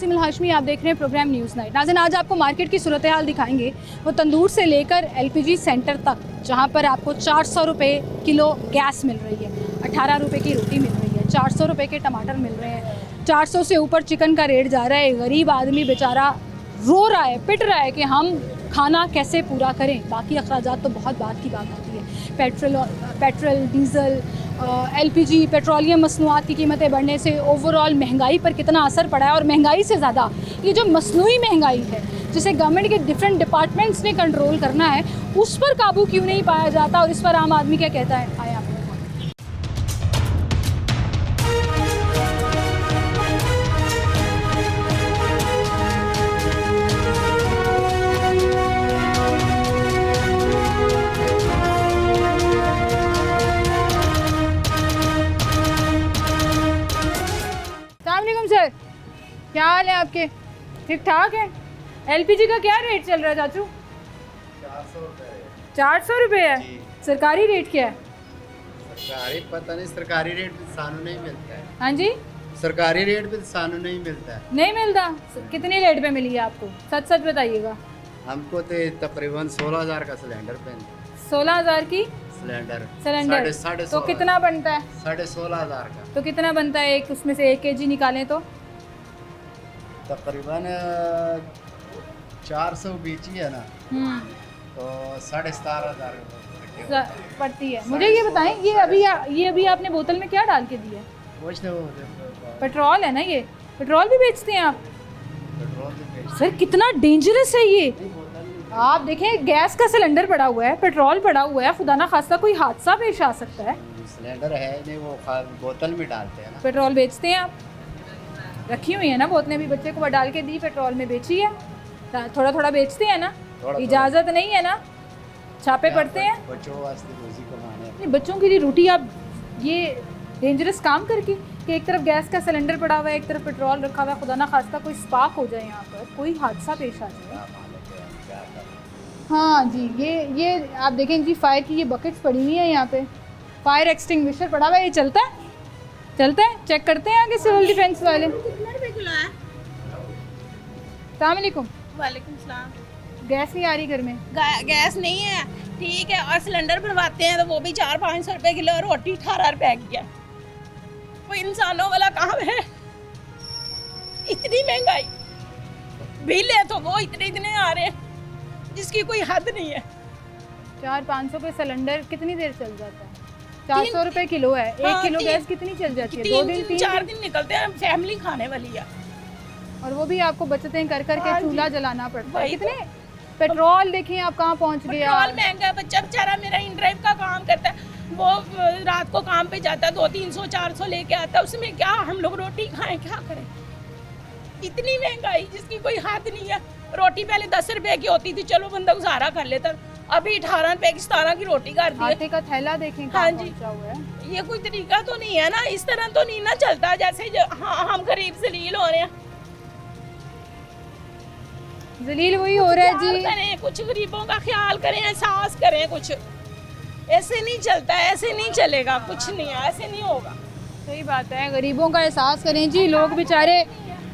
तंसीम हाशमी, आप देख रहे हैं प्रोग्राम न्यूज़ नाइट। नाज़रीन, आज आपको मार्केट की सूरत हाल दिखाएंगे, वो तंदूर से लेकर एलपीजी सेंटर तक, जहां पर आपको 400 रुपये किलो गैस मिल रही है, 18 रुपये की रोटी मिल रही है, 400 रुपये के टमाटर मिल रहे हैं, 400 से ऊपर चिकन का रेट जा रहा है। गरीब आदमी बेचारा रो रहा है, पिट रहा है कि हम खाना कैसे पूरा करें। बाकी अखराजात तो बहुत बात की बात होती है। पेट्रोल, डीज़ल, एलपीजी, पेट्रोलियम मसनूआत की कीमतें बढ़ने से ओवरऑल महंगाई पर कितना असर पड़ा है, और महंगाई से ज़्यादा ये जो मसनूई महंगाई है जिसे गवर्नमेंट के डिफरेंट डिपार्टमेंट्स ने कंट्रोल करना है, उस पर काबू क्यों नहीं पाया जाता, और इस पर आम आदमी क्या कहता है। आए आप सर, क्या हाल है आपके? ठीक ठाक है। एलपीजी का क्या रेट चल रहा है चाचू? 400 रुपये। 400 रुपये है। सरकारी रेट क्या है? सरकारी पता नहीं, सरकारी रेट भी सानू नहीं मिलता है। हाँ जी, सरकारी रेट भी सानू नहीं मिलता है। नहीं मिलता। कितनी रेट पे मिली है आपको? सच सच बताइएगा। हमको तो तकरीबन 16,000 का सिलेंडर पे 16,000 की सिलेंडर सिलेंडर तो कितना बनता है? 16,500 का। तो कितना बनता है एक, उसमें से 1 kg निकालें तो तकरीबन 400 बीची है ना, तो 17,500 पड़ती है। मुझे ये बताएं, ये अभी आपने बोतल में क्या डाल के दिया है? पेट्रोल है ना? ये पेट्रोल भी बेचते हैं आप? सर कितना डेंजरस है ये। आप देखें, गैस का सिलेंडर पड़ा हुआ है, पेट्रोल पड़ा हुआ है, खुदा ना खास्ता कोई हादसा पेश आ सकता है। सिलेंडर है नहीं, वो बोतल में डालते हैं ना। पेट्रोल बेचते हैं आप? रखी हुई है ना बोतलें, भी बच्चे को डाल के दी, पेट्रोल में बेची है। थोड़ा थोड़ा बेचते हैं ना, इजाज़त नहीं है ना, छापे पड़ते हैं। बच्चों वास्ते रोजी कमाने, नहीं बच्चों के लिए रोटी। आप ये डेंजरस काम करके कि एक तरफ गैस का सिलेंडर पड़ा हुआ है, एक तरफ पेट्रोल रखा हुआ है, खुदा ना खास्ता कोई स्पार्क हो जाए, यहाँ पर कोई हादसा पेश आ जाए। हाँ जी, ये आप देखें जी, फायर की ये बकेट्स पड़ी हुई है यहाँ पे, फायर एक्सटिंग्विशर पड़ा हुआ है। ये चलता है? चलता है? चेक करते हैं आगे सिविल डिफेंस वाले। कितने रुपए किलो है? अस्सलाम वालेकुम। वालेकुम सलाम। गैस नहीं आ रही घर में? गैस नहीं है, ठीक है, और सिलेंडर बनवाते हैं तो वो भी 400-500 रुपए किलो, रोटी 18 रुपए की है। वो इंसानों वाला काम है? इतनी महंगाई, बिल है तो वो इतने आ रहे हैं जिसकी कोई हद नहीं है। 400-500 पे सिलेंडर कितनी देर चल जाता है? 400 रुपए किलो है। 1 किलो गैस कितनी चल जाती है? 2 दिन 4 दिन निकलते हैं, फैमिली खाने वाली है। और वो भी आपको बचतें कर करके चूल्हा जलाना पड़ता है। वही तो। कितने पेट्रोल देखिए आप कहाँ पहुँच गए। पेट्रोल महंगा है। बच्चा बेचारा मेरा इन ड्राइव का काम करता है, वो रात को काम पे जाता है, 200-300-400 लेके आता है, उसमें क्या हम लोग रोटी खाएं, क्या करें? इतनी महंगाई जिसकी कोई हद नहीं है। रोटी पहले 10 रुपए की होती थी, चलो बंदा गुजारा कर लेता, अभी 18 रुपए की 17 की रोटी कर दी है। आटे का थैला देखें हाँ कहाँ जी, पहुंचा हुआ है। ये कोई तरीका तो नहीं है ना, इस तरह तो नहीं ना चलता जैसे हाँ हम गरीब जलील हो रहे हैं। जलील वही हो रहा है जी। करें कुछ, गरीबों का ख्याल करें, एहसास करें कुछ। ऐसे नहीं चलता, ऐसे नहीं चलेगा, कुछ नहीं है, ऐसे नहीं होगा। सही बात है, गरीबों का एहसास करें जी। लोग बेचारे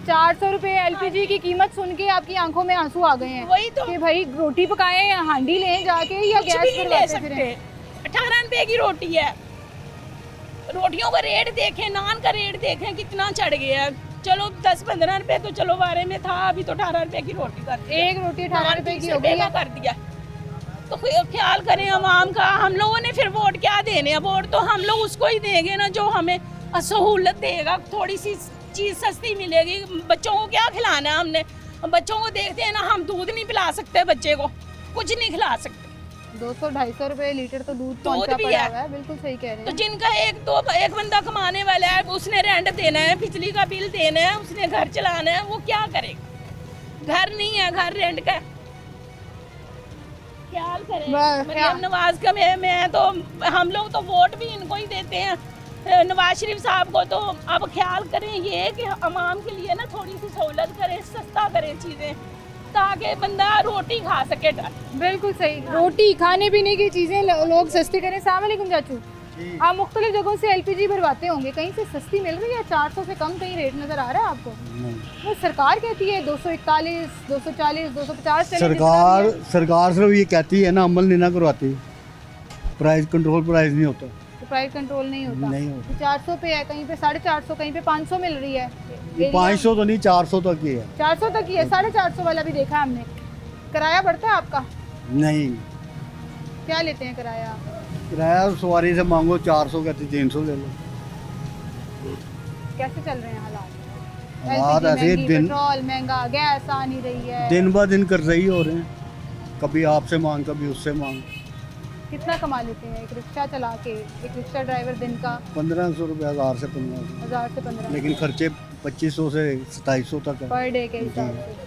400 रुपए एलपीजी की कीमत सुन के आपकी आंखों में आंसू आ गए हैं। वही तो कि भाई रोटी पकाएं या हांडी लें जाके, या कुछ गैस भी पर नहीं ले बातें सकते। करें। 18 रुपए की रोटी है। रोटियों का रेट देखें, नान का रेट देखें कितना चढ़ गया है। चलो 10-15 रुपए तो चलो बारे में था, अभी तो 18 रुपए की रोटी कर दी। एक रोटी 18 रुपए की हो गई है। कर दिया। तो ख्याल करें आवाम का। हम लोगों ने फिर वोट क्या देने हैं? वोट तो हम लोग उसको ही देंगे ना जो हमें सहूलत देगा, थोड़ी सी चीज़ सस्ती मिलेगी। बच्चों को क्या खिलाना है हमने? बच्चों को देखते हैं ना, हम दूध नहीं पिला सकते, बच्चे को कुछ नहीं खिला सकते। 200-250 रुपए लीटर तो दूध भी पड़ा हुआ है। है। बिल्कुल सही कह रहे तो हैं। जिनका एक बंदा कमाने वाला है, उसने रेंट देना है, बिजली का बिल देना है, उसने घर चलाना है, वो क्या करेगा? घर नहीं है, घर रेंट का। ख्याल करें मरियम नवाज का। मैं तो हम लोग तो वोट भी इनको ही देते हैं, नवाज शरीफ साहब को। तो अब ख्याल करें ये कि अवाम के लिए ना थोड़ी सी सहूलत करें, सस्ता करें चीज़ें, ताकि बंदा रोटी खा सके। बिल्कुल सही, रोटी खाने पीने की चीज़ें लोग सस्ती करें। अस्सलाम वालेकुम चाचू। जी। आप मुख्तलिफ जगहों से एलपीजी भरवाते होंगे, कहीं से सस्ती मिल रही है? 400 से कम कहीं रेट नज़र आ रहा है आपको? नहीं। वो सरकार कहती है 241, 240, 250 चले सरकार सिर्फ ये कहती है ना, अमल नहीं ना करवाती। प्राइस कंट्रोल प्राइस नहीं होता। तो प्राइस कंट्रोल नहीं होता। नहीं होता। 400 पे है, कहीं पे 450, कहीं पे 500 मिल रही है। 500 तो नहीं, 400 तक ही है। 400 तक ही है, 450 वाला भी देखा हमने। किराया बढ़ता है आपका? नहीं, क्या लेते हैं किराया? किराया सवारी से मांगो 400, कहते 300 ले लो। कैसे चल रहे हैं हालात? हालात LPG ऐसे महंगी, दिन पेट्रोल महंगा, गैस आ नहीं रही है। दिन ब दिन कर रही हो रहे हैं, कभी आपसे मांग कभी उससे मांग। कितना कमा लेते हैं एक रिक्शा चला के? एक रिक्शा ड्राइवर दिन का 1500 रुपये, 1000 से 1500, 1000 से 1500 लेकिन खर्चे 2500 से 2700 तक है। पर डे के हिसाब से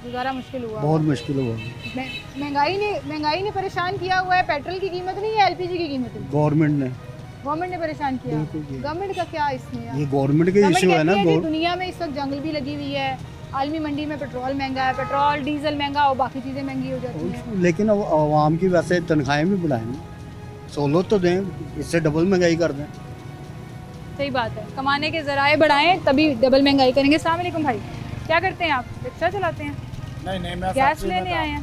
गुजारा मुश्किल हुआ। बहुत मुश्किल हुआ। महंगाई ने परेशान किया हुआ है। पेट्रोल की कीमत नहीं है, एलपीजी की कीमत है। गवर्नमेंट ने परेशान किया। बिल्कुल जी। गवर्नमेंट का क्या इसमें? ये गवर्नमेंट के गवर्नमेंट इशू है ना। कहती है कि दुनिया में इस वक्त जंग भी लगी हुई है, आलमी मंडी में पेट्रोल महंगा है, पेट्रोल डीजल महंगा और बाकी चीज़ें महंगी हो जाती हैं। लेकिन अब आवाम की वैसे तनख्वाहें भी बढ़ाएं, सहूलत तो दें, इससे डबल महंगाई कर दें। सही बात है, कमाने के जराए बढ़ाएं तभी डबल महंगाई करेंगे। अस्सलाम वालेकुम भाई, क्या करते हैं आप? रिक्शा चलाते हैं? नहीं मैं गैस फैक्ट्री में लेने आए हैं?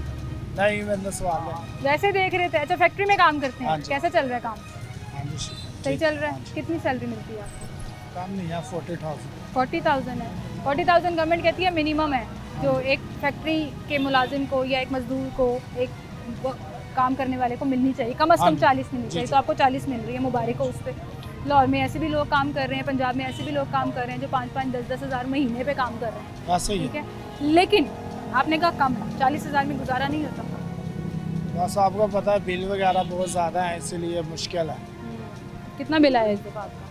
नहीं, मैंने सवाल है। वैसे देख रहे थे। अच्छा, फैक्ट्री में काम करते हाँ हैं? जी। कैसा चल रहा है काम? हाँ जी, सही चल रहा है? कितनी सैलरी मिलती है आपको? कम नहीं है, 40,000। 40,000 है। 40,000 गवर्नमेंट कहती है मिनिमम है, जो एक फैक्ट्री के मुलाजिम को या एक मजदूर को, एक काम करने वाले को मिलनी चाहिए, कम से हाँ कम जी। 40 मिलनी जी, चाहिए। जी। तो आपको 40 मिल रही है, मुबारक हो उस पर। लाहौर में ऐसे भी लोग काम कर रहे हैं, पंजाब में ऐसे भी लोग काम कर रहे हैं जो 5-5, 10-10 हज़ार महीने पे काम कर रहे हैं। ऐसे ही ठीक है। है, लेकिन आपने कहा कम है, 40,000 में गुजारा नहीं होता। बस आपको पता है बिल वगैरह बहुत ज़्यादा है, इसीलिए मुश्किल है। कितना बिल आया इस दफ़ा आपका?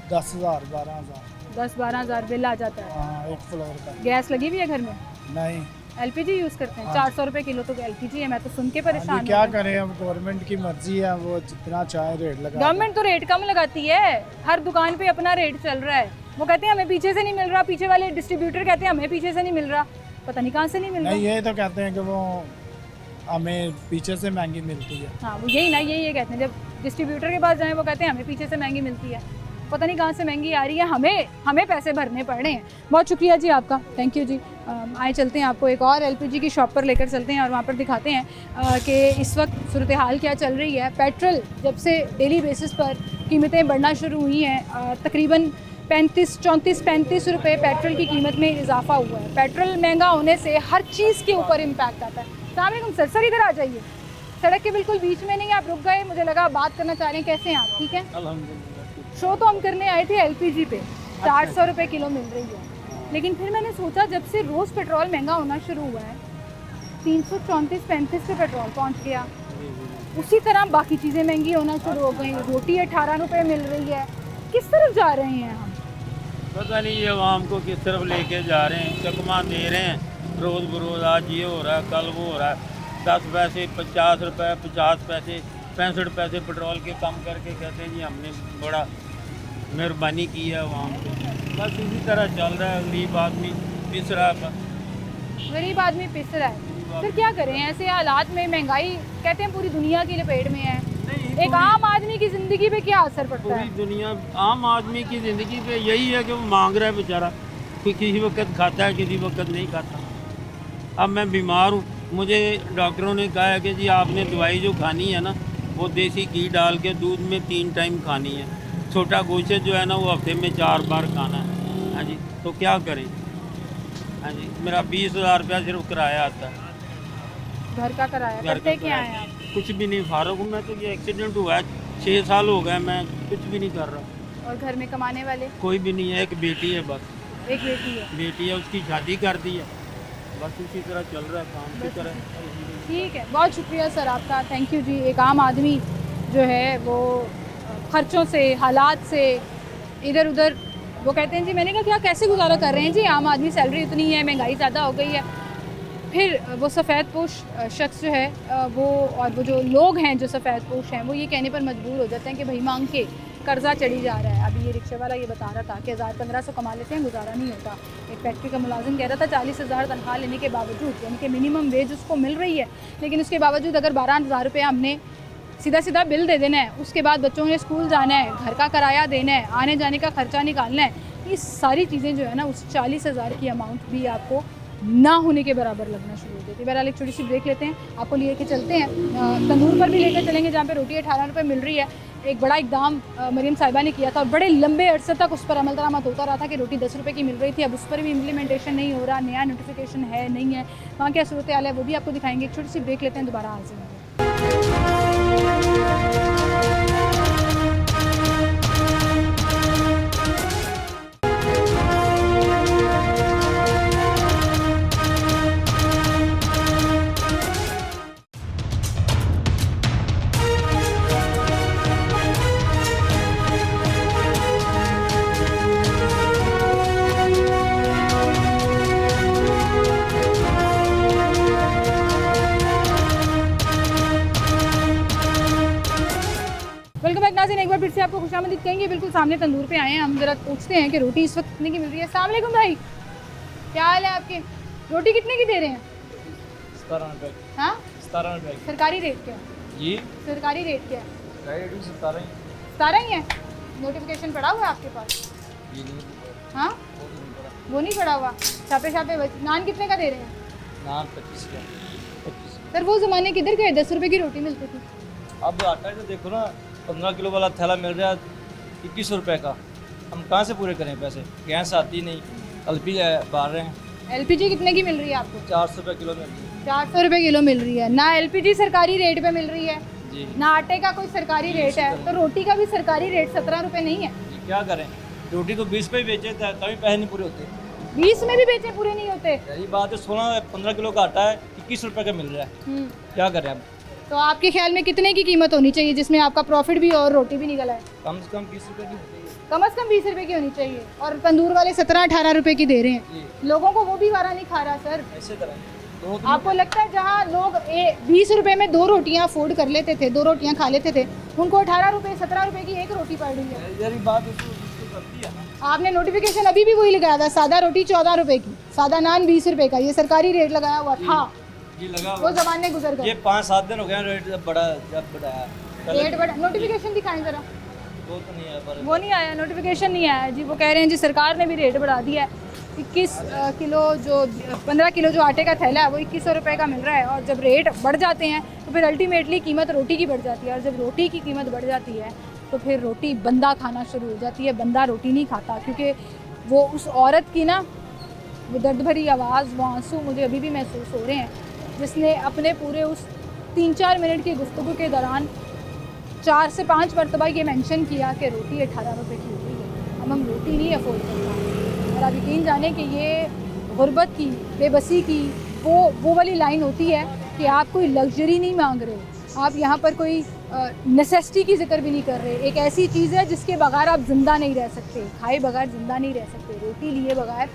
10,000 12,000। 10-12 हज़ार बिल आ जाता है। हाँ, एक फ्लोर का। गैस लगी हुई है घर में? नहीं। एलपीजी यूज़ करते हैं? हाँ। 400 रुपये किलो तो एलपीजी है। मैं तो सुन के परेशान अभी हूँ। क्या करें, अब गवर्नमेंट की मर्जी है, वो जितना चाहे रेट लगा। गवर्नमेंट तो रेट कम लगाती है, हर दुकान पे अपना रेट चल रहा है। वो कहते हैं हमें पीछे से नहीं मिल रहा, पीछे वाले डिस्ट्रीब्यूटर कहते हैं हमें पीछे से नहीं मिल रहा, पता नहीं कहाँ से नहीं मिल रहा। नहीं, ये तो कहते हैं कि वो हमें पीछे से महंगी मिलती है। हाँ, वो यही ना, यही कहते हैं, जब डिस्ट्रीब्यूटर के पास जाएं वो कहते हैं हमें पीछे से महंगी मिलती है, पता नहीं कहाँ से महंगी आ रही है, हमें पैसे भरने पड़ रहे हैं। बहुत शुक्रिया जी आपका, थैंक यू जी। आए चलते हैं, आपको एक और एलपीजी की शॉप पर लेकर चलते हैं और वहाँ पर दिखाते हैं कि इस वक्त सूरत हाल क्या चल रही है। पेट्रोल जब से डेली बेसिस पर कीमतें बढ़ना शुरू हुई हैं, तकरीबन 34-35 रुपये पेट्रोल की कीमत में इजाफा हुआ है। पेट्रोल महंगा होने से हर चीज़ के ऊपर इम्पैक्ट आता है। अस्सलाम वालेकुम सर, सर इधर आ जाइए, सड़क के बिल्कुल बीच में नहीं, आप रुक गए, मुझे लगा आप बात करना चाह रहे हैं। कैसे हैं आप? ठीक है, अल्हम्दुलिल्लाह। शो तो हम करने आए थे एलपीजी पे, 400 रुपये किलो मिल रही है, लेकिन फिर मैंने सोचा जब से रोज़ पेट्रोल महंगा होना शुरू हुआ है, 334-35 पे पेट्रोल पहुंच गया, उसी तरह बाकी चीज़ें महंगी होना शुरू हो गई। रोटी 18 रुपये मिल रही है, किस तरफ जा रहे हैं हम? पता नहीं ये आवाम को किस तरफ लेके जा रहे हैं, चकमा दे रहे हैं रोज़ बरोज़, आज ये हो रहा है कल वो हो रहा है। 10 पैसे 50 रुपये, 50 पैसे 65 पैसे पेट्रोल के कम करके कहते हैं जी हमने बड़ा मेहरबानी की है आवाम पे। बस इसी तरह चल रहा है, गरीब आदमी पिस रहा है। गरीब आदमी पिस रहा है, फिर क्या करें ऐसे हालात में? महंगाई कहते हैं पूरी दुनिया की लपेट में है, एक आम आदमी की ज़िंदगी पे क्या असर पड़ता पूरी है? दुनिया आम आदमी की ज़िंदगी पे यही है कि वो मांग रहा है बेचारा, कोई किसी वक्त खाता है किसी वक्त नहीं खाता। अब मैं बीमार हूँ, मुझे डॉक्टरों ने कहा है कि जी आपने दवाई जो खानी है ना वो देसी घी डाल के दूध में 3 टाइम खानी है, छोटा गोश्त जो है ना वो हफ्ते में 4 बार खाना है। हाँ जी, तो क्या करें? हाँ जी, मेरा 20,000 रुपया सिर्फ किराया आता है। घर का कराया घर करते का क्या किराया। है आप? कुछ भी नहीं, फारूक हूँ मैं तो। ये एक्सीडेंट हुआ है, 6 साल हो गए, मैं कुछ भी नहीं कर रहा। और घर में कमाने वाले? कोई भी नहीं है, एक बेटी है बस। एक बेटी है। बेटी है, उसकी शादी कर दी है, बस उसी तरह चल रहा है काम की तरह। ठीक है, बहुत शुक्रिया सर आपका, थैंक यू जी। एक आम आदमी जो है वो खर्चों से, हालात से इधर उधर, वो कहते हैं जी, मैंने कहा क्या कैसे गुजारा कर रहे हैं जी, आम आदमी, सैलरी उतनी है, महंगाई ज़्यादा हो गई है। फिर वो सफ़ेद पोश शख्स जो है वो, और वो जो लोग हैं जो सफ़ेद पोश हैं, वो ये कहने पर मजबूर हो जाते हैं कि भाई मांग के कर्जा चढ़ी जा रहा है। अभी ये रिक्शे वाला ये बता रहा था कि 1000-1500 कमा लेते हैं, गुजारा नहीं होता। एक फैक्ट्री का मुलाजिम कह रहा था 40,000 तनख्वाह लेने के बावजूद, यानी कि मिनिमम वेज उसको मिल रही है, लेकिन उसके बावजूद अगर 12,000 रुपये हमने सीधा सीधा बिल दे देना है, उसके बाद बच्चों ने स्कूल जाना है, घर का किराया देना है, आने जाने का खर्चा निकालना है, ये सारी चीज़ें जो है ना उस 40,000 की अमाउंट भी आपको ना होने के बराबर लगना शुरू हो जाती है। बहरहाल एक छोटी सी ब्रेक लेते हैं, आपको लेके चलते हैं तंदूर पर भी लेकर चलेंगे जहाँ पे रोटी 18 रुपये मिल रही है। एक बड़ा इकदाम मरीम साहिबा ने किया था और बड़े लंबे अरसे तक उस पर अमल दरामद होता रहा था कि रोटी 10 रुपये की मिल रही थी। अब उस पर भी इम्प्लीमेंटेशन नहीं हो रहा, नया नोटिफिकेशन है नहीं है, वहाँ क्या सूरत हाल है वो भी आपको दिखाएंगे। एक छोटी सी ब्रेक लेते हैं, दोबारा हाजिर होंगे। वेलकम बैक नाज़रीन, एक बार फिर से आपको खुशामदीद कहेंगे। बिल्कुल सामने तंदूर पे आए हैं, हम जरा पूछते हैं कि रोटी इस वक्त कितने की मिल रही है। अस्सलाम वालेकुम भाई, क्या हाल है आपके? रोटी कितने की दे रहे हैं? 17 रुपये। हाँ, 17 रुपये सरकारी रेट क्या है? जी, सरकारी रेट क्या है? रेट भी 17 ही। 17 ही है। नोटिफिकेशन पड़ा हुआ है आपके पास? जी नहीं, हाँ, वो तो नहीं पड़ा। वो नहीं पड़ा हुआ। छापे छापे नान कितने का दे रहे हैं? नान 25 का, 25। सर वो ज़माने किधर गए? 10 रुपये की रोटी मिलती थी। अब आटा तो देखो ना, 15 किलो वाला थैला मिल रहा है 21 रुपये का। हम कहाँ से पूरे करें पैसे? गैस आती नहीं, एलपी बाहर रहे हैं। LPG कितने की मिल रही है आपको? 400 रुपये किलो मिल रही 400 रुपये किलो मिल रही है। ना LPG सरकारी रेट पे मिल रही है, है जी। ना आटे का कोई सरकारी रेट है, तो रोटी का भी सरकारी रेट 17 रुपये नहीं है। जी क्या करें, रोटी तो 20 पे ही बेचे तभी पैसे नहीं पूरे होते। 20 में भी बेचे पूरे नहीं होते। यही बात है, 15 किलो का आटा है 21 रुपये का मिल रहा है। क्या करें अब? तो आपके ख्याल में कितने की कीमत होनी चाहिए जिसमें आपका प्रॉफिट भी और रोटी भी निकल आए? कम से कम 20 रुपये की होती है। कम से कम 20 रुपए की होनी चाहिए, और तंदूर वाले 17-18 रुपए की दे रहे हैं। जी, लोगों को वो भी वारा नहीं खा रहा सर। ऐसे तरह दोनों तो आपको लगता है जहाँ लोग 20 रुपए में 2 रोटियाँ अफोर्ड कर लेते थे, 2 रोटियाँ खा लेते थे, उनको 18 रुपए 17 रुपए की एक रोटी पड़ रही है। यही बात उसको करती है ना। आपने नोटिफिकेशन अभी भी वही लगाया था, सादा रोटी 14 रुपए की, सादा नान 20 रुपए का, ये सरकारी रेट लगाया हुआ था। जी लगा वो जमाने गुजर ये गए। 5-7 दिन हो गए रेट जब बढ़ाया। पहले रेट बढ़ा, नोटिफिकेशन दिखाएं जरा। वो तो नहीं है पर वो नहीं आया, नोटिफिकेशन नहीं आया जी। वो कह रहे हैं जी सरकार ने भी रेट बढ़ा दिया है। 21 किलो जो 15 किलो जो आटे का थैला है वो 2100 रुपये का मिल रहा है। और जब रेट बढ़ जाते हैं तो फिर अल्टीमेटली कीमत रोटी की बढ़ जाती है, और जब रोटी की कीमत बढ़ जाती है तो फिर रोटी बंदा खाना शुरू हो जाती है। बंदा रोटी नहीं खाता, क्योंकि वो उस औरत की ना वो दर्द भरी आवाज़, वो आंसू मुझे अभी भी महसूस हो रहे हैं, जिसने अपने पूरे उस 3-4 मिनट की गुफ्तगू के दौरान 4 से 5 मरतबा ये मेंशन किया कि रोटी 18 रुपये की हो रही है, अब हम रोटी नहीं अफोर्ड कर पा रहे। और आप यकीन जाने कि ये गुर्बत की, बेबसी की वो वाली लाइन होती है कि आप कोई लग्जरी नहीं मांग रहे, आप यहाँ पर कोई नेसेसिटी की जिक्र भी नहीं कर रहे। एक ऐसी चीज़ है जिसके बगैर आप ज़िंदा नहीं रह सकते, खाए बगैर ज़िंदा नहीं रह सकते, रोटी लिए बगैर।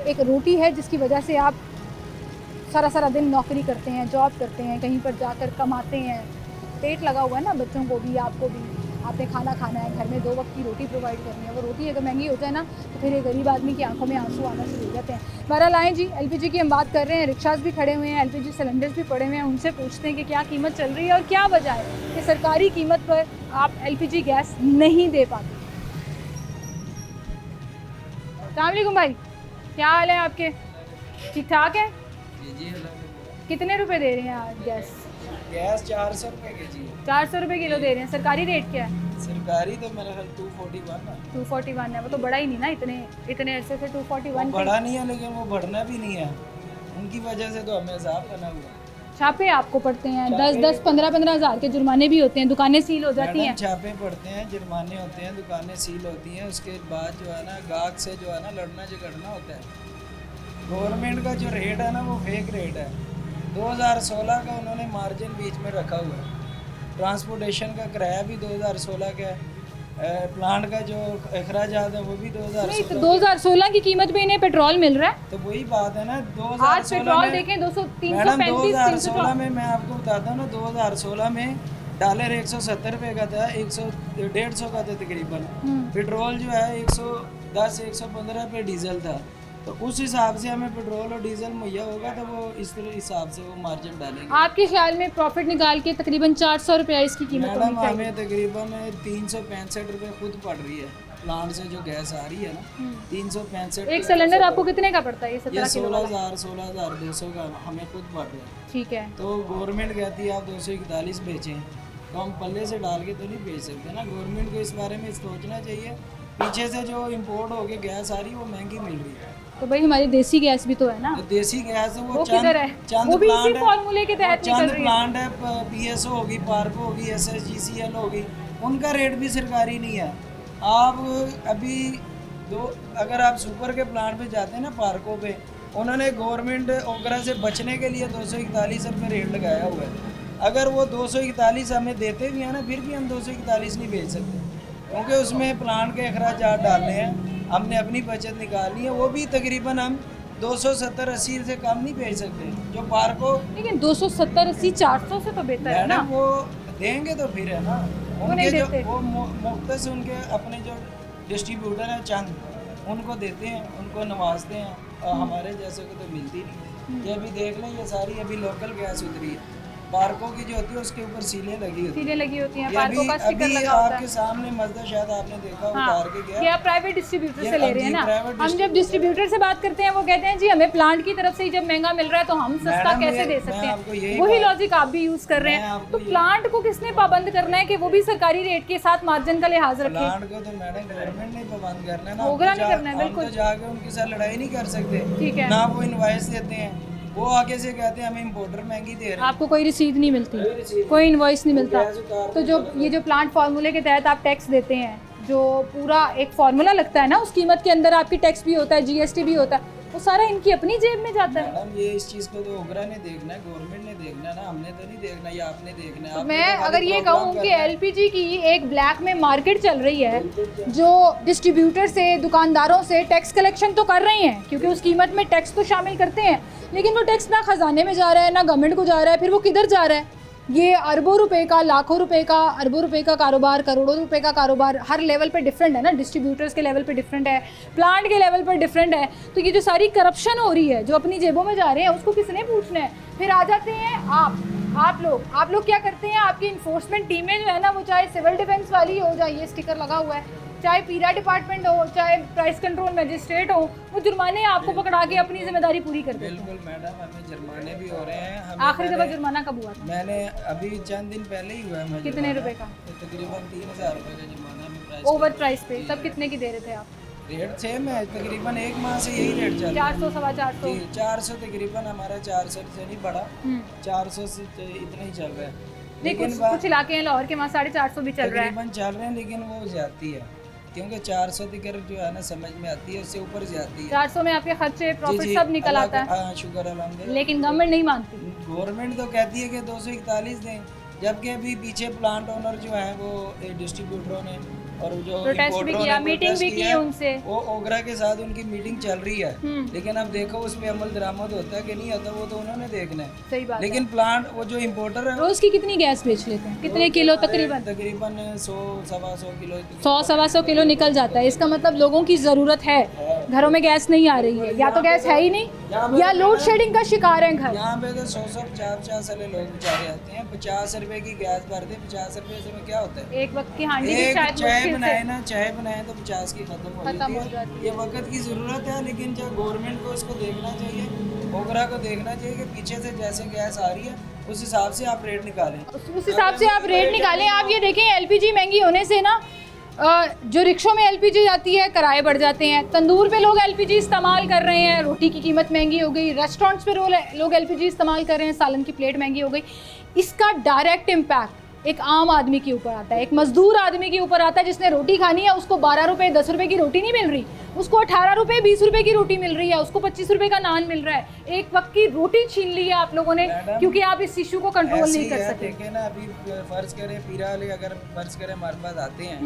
एक रोटी है जिसकी वजह से आप सारा दिन नौकरी करते हैं, जॉब करते हैं, कहीं पर जाकर कमाते हैं, पेट लगा हुआ है ना, बच्चों को भी, आपको भी, आपने खाना खाना है, घर में 2 वक्त की रोटी प्रोवाइड करनी है। वो रोटी अगर महंगी हो जाए ना तो फिर एक गरीब आदमी की आंखों में आंसू आना शुरू हो जाते हैं। बहरहाल आएँ जी, LPG की हम बात कर रहे हैं, रिक्शाज भी खड़े हुए हैं, LPG सिलेंडर्स भी पड़े हुए हैं, उनसे पूछते हैं कि क्या कीमत चल रही है और क्या वजह है कि सरकारी कीमत पर आप LPG गैस नहीं दे पाते। अस्सलाम वालेकुम भाई, क्या हाल है आपके? ठीक ठाक है? कितने रुपए दे रहे हैं आज गैस? गैस 400 रुपये के जी है। 400 रुपये किलो दे रहे हैं। सरकारी रेट क्या है? सरकारी तो मेरा ख्याल 241 है। 241 है। वो तो बड़ा ही नहीं ना, इतने अरसे से 241 बढ़ा नहीं है, लेकिन वो बढ़ना भी नहीं है। उनकी वजह से तो हमें हिसाब करना हुआ। छापे आपको पड़ते हैं, 10-10, 15-15 हज़ार के जुर्माने भी होते हैं, दुकानें सील हो जाती हैं। छापे पड़ते हैं, जुर्माने होते हैं, दुकानें सील होती हैं। उसके बाद जो है ना गाहक से जो है ना लड़ना झगड़ना होता है। गवर्नमेंट का जो रेट है ना वो फेक रेट है। 2016 का उन्होंने मार्जिन बीच में रखा हुआ है। ट्रांसपोर्टेशन का किराया भी 2016 का है, प्लांट का जो अखराजात है वो भी 2016। तो 2016 की कीमत पे इन्हें पेट्रोल मिल रहा है। तो वही बात है ना, 2016 आज पेट्रोल देखें 200, 335, 2016 में मैं आपको बताता हूँ ना, 2016 में डॉलर 170 रुपये का था, 150 का था तकरीबन। पेट्रोल जो है 110-115 पे डीजल था। तो उस हिसाब से हमें पेट्रोल और डीजल मुहैया होगा तो वो इस तरह हिसाब से वो मार्जिन डालेंगे। आपके ख्याल में प्रॉफिट निकाल के तकरीबन 400 रुपये इसकी कीमत होनी मैडम चाहिए? हमें तकरीबन 365 रुपये खुद पड़ रही है प्लांट से जो गैस आ रही है ना, 365। एक सिलेंडर आपको कितने का पड़ता है? ये 17 किलो वाला? 16,200 का हमें खुद पड़ रहा है। ठीक है। तो गवर्नमेंट कहती है आप 241 बेचें, तो हम पल्ले से डाल के तो नहीं बेच सकते ना। गवर्नमेंट को इस बारे में सोचना चाहिए। पीछे से जो इम्पोर्ट होके गैस आ रही है वो महंगी मिल रही है। तो भाई हमारी देसी गैस भी तो है ना, तो देसी गैस है वो किधर है? वो भी इसी फॉर्मूले के तहत निकल चंद रही है। प्लांट है, पीएसओ होगी, पार्को होगी, एसएसजीसीएल होगी, उनका रेट भी सरकारी नहीं है। आप अभी अगर आप सुपर के प्लांट पे जाते हैं ना, पार्को पे, उन्होंने गवर्नमेंट ओगरा से बचने के लिए 241 रुपये रेट लगाया हुआ है। अगर वो 241 हमें देते भी हैं ना, फिर भी हम 241 नहीं बेच सकते, क्योंकि उसमें प्लांट के अखराजात डालने हैं, हमने अपनी बचत निकालनी है। वो भी तकरीबन हम 270-80 से कम नहीं बेच सकते। जो पार्को, लेकिन 270-80 400 से तो बेहतर है ना। मैडम वो देंगे तो फिर है ना, वो नहीं उनके जो देते। वो मुफ्त से उनके अपने जो डिस्ट्रीब्यूटर हैं चंद, उनको देते हैं, उनको नवाजते हैं, और हमारे जैसे को तो मिलती नहीं है। ये अभी देख लें, ये सारी अभी लोकल गैस उतरी है। पार्कों की जो होती है उसके ऊपर सीलें लगी होती सीलें लगी होती हैं, ये पार्कों का स्टिकर अभी लगा होता आपके है। सामने मजदा शायद आपने देखा, हाँ, उतार के गया। ये आप प्राइवेट डिस्ट्रीब्यूटर ये से ले रहे हैं जी, ना। प्राइवेट हम जब डिस्ट्रीब्यूटर से बात करते हैं वो कहते हैं जी हमें प्लांट की तरफ से ही जब महंगा मिल रहा है तो हम सस्ता मैडम, कैसे ये- दे मैं सकते आपको हैं? यही वही बात- लॉजिक आप भी यूज कर रहे मैं हैं। आपको तो यही- प्लांट को किसने पाबंद करना है कि वो भी सरकारी रेट के साथ मार्जिन का लिहाज रखे? प्लांट को तो मैडम गवर्नमेंट ने पाबंद करना है ना। ओगरा हम तो नहीं करना है, हम बिल्कुल। तो जाके उनके साथ लड़ाई नहीं कर सकते। ठीक है। ना वो इनवॉइस देते हैं, वो आगे से कहते हैं हमें इम्पोर्टर महंगी दे रहे हैं। आपको कोई रसीद नहीं मिलती, कोई इनवॉइस नहीं मिलता। तो जो ये जो प्लांट फार्मूले के तहत आप टैक्स देते हैं, जो पूरा एक फार्मूला लगता है ना, उस कीमत के अंदर आपकी टैक्स भी होता है, जीएसटी भी होता है, वो सारा इनकी अपनी जेब में जाता है। मैडम ये इस चीज़ को तो ओगरा ने देखना है, गवर्नमेंट ने देखना है ना, हमने तो नहीं देखना, ये आपने देखना है। तो आपने मैं तो खाली अगर ये प्रोग्राम कहूँ कि करना है। एलपीजी की एक ब्लैक में मार्केट चल रही है, जो डिस्ट्रीब्यूटर से, दुकानदारों से टैक्स कलेक्शन तो कर रही हैं, क्योंकि उस कीमत में टैक्स तो शामिल करते हैं, लेकिन वो टैक्स ना खजाने में जा रहा है ना गवर्नमेंट को जा रहा है, फिर वो किधर जा रहा है? ये अरबों रुपए का, लाखों रुपए का, अरबों रुपए का कारोबार, करोड़ों रुपए का कारोबार हर लेवल पे डिफरेंट है ना। डिस्ट्रीब्यूटर्स के लेवल पे डिफरेंट है, प्लांट के लेवल पर डिफरेंट है। तो ये जो सारी करप्शन हो रही है, जो अपनी जेबों में जा रहे हैं, उसको किसने पूछना है? फिर आ जाते हैं आप लोग क्या करते हैं? आपकी इन्फोर्समेंट टीमें जो है ना, वो चाहे सिविल डिफेंस वाली हो, चाहे ये स्टिकर लगा हुआ है, चाहे पीरा डिपार्टमेंट हो, चाहे प्राइस कंट्रोल मजिस्ट्रेट हो, वो जुर्माने आपको पकड़ा के अपनी जिम्मेदारी पूरी कर देते हैं। बिल्कुल मैडम, हमें जुर्माने भी हो रहे हैं। हमें आखिरी दफा जुर्माना कब हुआ था? मैंने अभी चंद दिन पहले ही हुआ है मुझे कितने जुर्माना। रुपए का? तकरीबन 3,000 रुपये का जुर्माना हमें प्राइस ओवर प्राइस पे तब कितने की दे रहे थे आप? रेट सेम है, तकरीबन एक माह से यही रेट चल रहा है। 400 सवा 400? जी 400 तकरीबन हमारा 400 से नहीं बढ़ा, 400 से इतना ही चल रहा है। लेकिन कुछ इलाके हैं लाहौर के वहाँ 450 भी चल रहा है। तकरीबन चल रहे हैं, लेकिन वो जाती है, क्योंकि 400 तक जो है ना समझ में आती है, उससे ऊपर जाती है। 400 में आपके खर्चे जी, प्रॉफिट जी, सब निकल अल्लाह आता का- है, हाँ, शुक्र अल्हम्दुलिल्लाह। लेकिन गवर्नमेंट नहीं मानती। गवर्नमेंट तो कहती है कि 241 दें, जबकि अभी पीछे प्लांट ओनर जो है वो डिस्ट्रीब्यूटरों ने और जो प्रोटेस्ट भी importers किया, ने मीटिंग protest भी की किया है उनसे। वो ओगरा के साथ उनकी मीटिंग चल रही है, हम्म। लेकिन अब देखो उस पे अमल दरामद होता है कि नहीं होता, वो तो उन्होंने देखना है। सही बात लेकिन प्लांट वो जो इम्पोर्टर है रोज की कितनी गैस बेच लेते हैं? कितने किलो तकरीबन? तकरीबन 100-125 किलो 100-125 किलो निकल जाता है। इसका मतलब लोगों की ज़रूरत है, घरों में गैस नहीं आ रही है, या तो गैस है ही नहीं, या लोड शेडिंग का शिकार है घर। यहाँ पे तो 100-150 वाले लोग बेचारे आते हैं, 50 रुपए की गैस भरते हैं। 50 रुपए से में क्या होता है? एक वक्त की हांडी भी एक शायद चाय मुश्किल बनाए से ना, चाय बनाए तो 50 की खत्म हो खत्म हो जाती जाती है। ये वक्त की ज़रूरत है, लेकिन जो गवर्नमेंट को इसको देखना चाहिए, ओगरा को देखना चाहिए कि पीछे से जैसे गैस आ रही है उस हिसाब से आप रेट निकालें। उस हिसाब से आप रेट निकालें। आप ये देखें, एलपीजी महंगी होने से ना जो रिक्शों में एलपीजी जाती है, किराए बढ़ जाते हैं। तंदूर पे लोग एलपीजी इस्तेमाल कर रहे हैं, रोटी की कीमत महंगी हो गई। रेस्टोरेंट्स पे लोग एलपीजी इस्तेमाल कर रहे हैं, सालन की प्लेट महंगी हो गई। इसका डायरेक्ट इम्पैक्ट एक आम आदमी के ऊपर आता है, एक मजदूर आदमी के ऊपर आता है, जिसने रोटी खानी है। उसको 12 रुपये 10 रुपये की रोटी नहीं मिल रही, उसको 18 रुपये 20 रुपये की रोटी मिल रही है, उसको 25 रुपये का नान मिल रहा है। एक वक्त की रोटी छीन ली है आप लोगों ने, मैडम, क्योंकि आप इस इशू को कंट्रोल ऐसी नहीं कर है, सके। देखें ना, अभी फर्ज करें पीरा वाले अगर फर्ज करें हमारे पास आते हैं,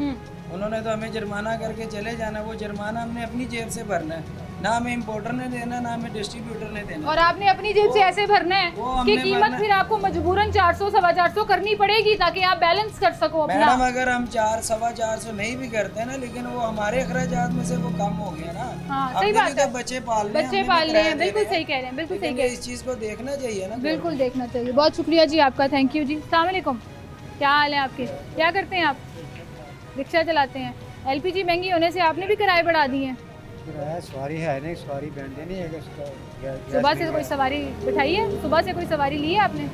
उन्होंने तो हमें जुर्माना करके चले जाना, वो जुर्माना हमने अपनी जेब से भरना है। ना हमें इम्पोर्टर ने देना, ना हमें डिस्ट्रीब्यूटर ने देना। और आपने अपनी जेब से ऐसे भरना है वो कि हमने कीमत भरना- फिर आपको मजबूरन 400 सवा 400 करनी पड़ेगी ताकि आप बैलेंस कर सको अपना। मैडम अगर हम 4 सवा 400 नहीं भी करते ना, लेकिन वो हमारे अखराजात में से वो कम हो गया ना। हाँ, सही अपने बात लिए तो है। बच्चे पालने हैं, बच्चे हमने भी पालने किराया हैं, दे बिल्कुल रहे सही कह रहे हैं, बिल्कुल सही लेकिन कह रहे इस चीज़ को देखना चाहिए ना। हैं, बिल्कुल देखना चाहिए। बहुत शुक्रिया जी आपका, थैंक यू जी। अस्सलाम वालेकुम, क्या हाल है आपके? क्या करते हैं आप? रिक्शा चलाते हैं। एलपीजी महंगी होने से आपने भी किराए बढ़ा दिए हैं। सवारी है नहीं, सवारी बैंड नहीं है। सुबह से कोई सवारी बिठाई है? सुबह से कोई सवारी ली है आपने?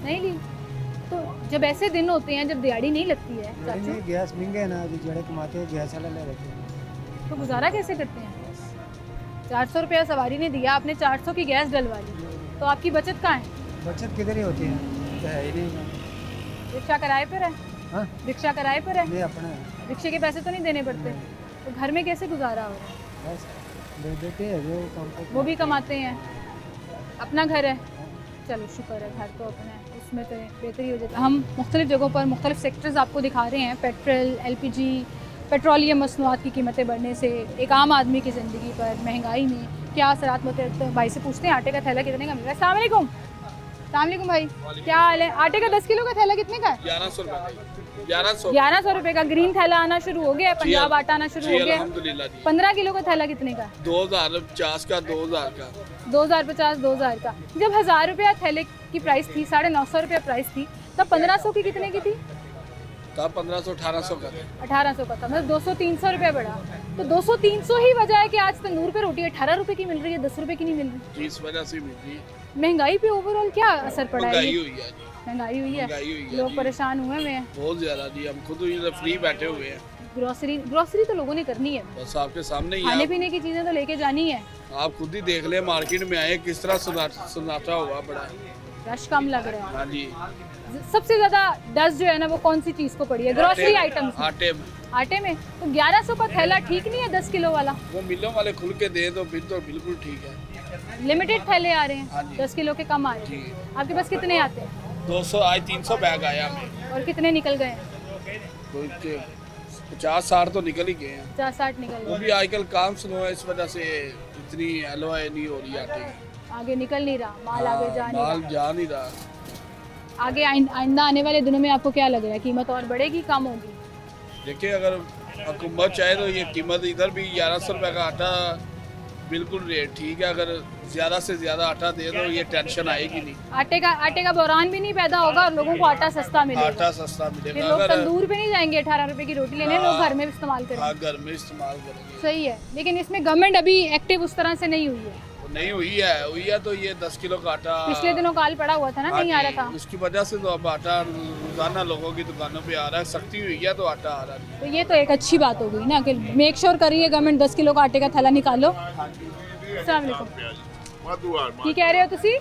नहीं ली। तो जब ऐसे दिन होते हैं जब दिहाड़ी नहीं लगती है चाचू, गैस महंगे ना, जड़े कमाते हैं गैस वाला ले लेते हैं। तो गुजारा कैसे करते हैं? 400 रुपया सवारी ने दिया, आपने 400 की गैस डलवा ली, तो आपकी बचत कहाँ है? बचत किधर ही होती है, तो है ही नहीं। रिक्शा किराए पर है? हाँ, रिक्शा किराए पर है? ये अपना है, रिक्शे के पैसे तो नहीं देने पड़ते? तो घर में कैसे गुजारा हो रहा है? बस दे देते हैं जो काम करते वो भी कमाते हैं, अपना घर है, चलो शुक्र है, घर तो अपना है, उसमें तो बेहतरी हो जाती है। हम मुख्तलिफ जगहों पर मुख्तलिफ सेक्टर्स आपको दिखा रहे हैं। पेट्रोल, एलपीजी, पेट्रोलियम मसनूआत की कीमतें बढ़ने से एक आम आदमी की ज़िंदगी पर, महंगाई में क्या असरात होते हैं। तो भाई से पूछते हैं आटे का थैला कितने का मिल रहा है। अस्सलाम वालेकुम। अस्सलाम वालेकुम भाई, क्या हाल है? आटे का 10 किलो का थैला कितने का है? 1100 रुपए 1100 1100 रुपये का। ग्रीन थैला आना शुरू हो गया है, पंजाब आटा आना शुरू हो गया है। अल्हम्दुलिल्लाह जी। 15 किलो का थैला कितने का है? 2050 का 2000 का 2050 2000 का। जब 1000 रुपया थैले की प्राइस थी, 950 रुपया प्राइस थी, तब 1500 की कितने की थी? तब 1500 1800 का था। 1800 का था, मतलब 200-300 रुपया बढ़ा। तो 200-300 ही वजह है कि आज तंदूर पे रोटी 18 रुपए की मिल रही है, 10 रुपए की नहीं मिल रही। जी, इस वजह से मिल रही है। महंगाई पे ओवरऑल क्या असर पड़ा है? महंगाई ये? हुई है जी, महंगाई हुई है, महंगाई हुई है लोग जी। परेशान हुए हैं। बहुत ज्यादा जी, हम खुद इधर फ्री बैठे हुए हैं, ग्रोसरी तो लोगों ने करनी है, बस आपके सामने ही खाने आप, पीने की चीजें तो लेके जानी है। आप खुद ही देख ले, मार्केट में आए किस तरह सन्नाटा हुआ पड़ा है। रश कम लग रहा हाँ जी, है। सबसे ज्यादा डस्ट जो है ना वो कौन सी चीज को पड़ी है? Grocery items. आटे में आटे में तो 1100 का थैला ठीक नहीं है 10 किलो वाला? वो मिलों वाले खुल के दे तो फिर तो बिल्कुल ठीक है। लिमिटेड थैले आ रहे हाँ हैं, जी। 10 किलो के कम आ रहे जी, हैं। आपके पास कितने आते हैं 200 आज 300 बैग आया हमें, और कितने निकल गए हैं? तो 50-60 तो निकल ही गए हैं। 50-60 निकल वो गए। भी आजकल काम स्लो है, इस वजह से इतनी एलओआई नहीं हो रही आटे की। आगे निकल नहीं रहा, माल आगे जा नहीं माल रहा। जा नहीं रहा। आगे आइंदा आने वाले दिनों में आपको क्या लग रहा है, कीमत और बढ़ेगी कम होगी? देखिए, अगर हुकूमत चाहे तो ये कीमत इधर भी 1100 रुपये का आटा बिल्कुल रेट ठीक है। अगर ज़्यादा से ज़्यादा आटा दे दो ये टेंशन आएगी नहीं, आटे का बहरान भी नहीं पैदा होगा और लोगों को आटा सस्ता मिलेगा। आटा सस्ता फिर मिलेगा। लोग अगर तंदूर पे नहीं जाएंगे 18 रुपए की रोटी लेने, लोग घर में इस्तेमाल हाँ, करेंगे। घर में इस्तेमाल करेंगे। सही है, लेकिन इसमें गवर्नमेंट अभी एक्टिव उस तरह से नहीं हुई है। तो नहीं हुई है तो ये 10 किलो का आटा पिछले दिनों काल पड़ा हुआ था ना, हाँ नहीं आ जी, रहा था। उसकी वजह से तो अब आटा रोजाना लोगों की दुकानों पे आ रहा है। सख्ती हुई है तो आटा आ रहा है। तो ये तो एक अच्छी बात हो गई ना कि मेक श्योर करिए गवर्नमेंट 10 किलो का आटे का थैला निकालो। अस्सलाम वालेकुम, ਕੀ ਕਹਿ ਰਹੇ ਹੋ ਤੁਸੀਂ?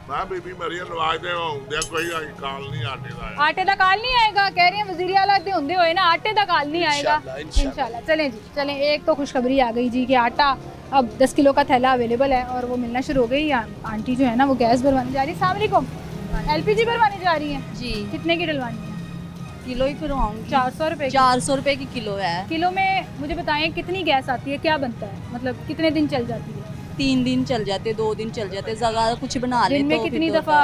ਮੈਂ ਬੀਬੀ ਮਰੀ ਨਵਾਜ ਦੇ ਹੁੰਦੇ ਕੋਈ ਕਾਲ ਨਹੀਂ ਆਟੇ ਦਾ आटे का काल नहीं आएगा, कह रहे हैं वजीर आला के होंदे हुए ना आटे का काल नहीं आएगा। इंशाल्लाह। इंशाल्लाह। चलें जी, चलें। एक तो खुशखबरी आ गई जी कि आटा अब 10 किलो का थैला अवेलेबल है और वो मिलना शुरू हो गई। आंटी जो है ना वो गैस भरवाने जा रही है। अस्सलाम वालेकुम, एलपीजी भरवाने जा रही हैं? जी, कितने की डलवानी है? किलो ही भरवाऊंगी। 400 रुपए की। 400 रुपए की किलो है। किलो में मुझे बताएं कितनी गैस आती है, क्या बनता है, मतलब कितने दिन चल जाती है? 3 दिन चल जाते, 2 दिन चल जाते, ज़्यादा कुछ बना ले दिन में तो कितनी फिर दफ़ा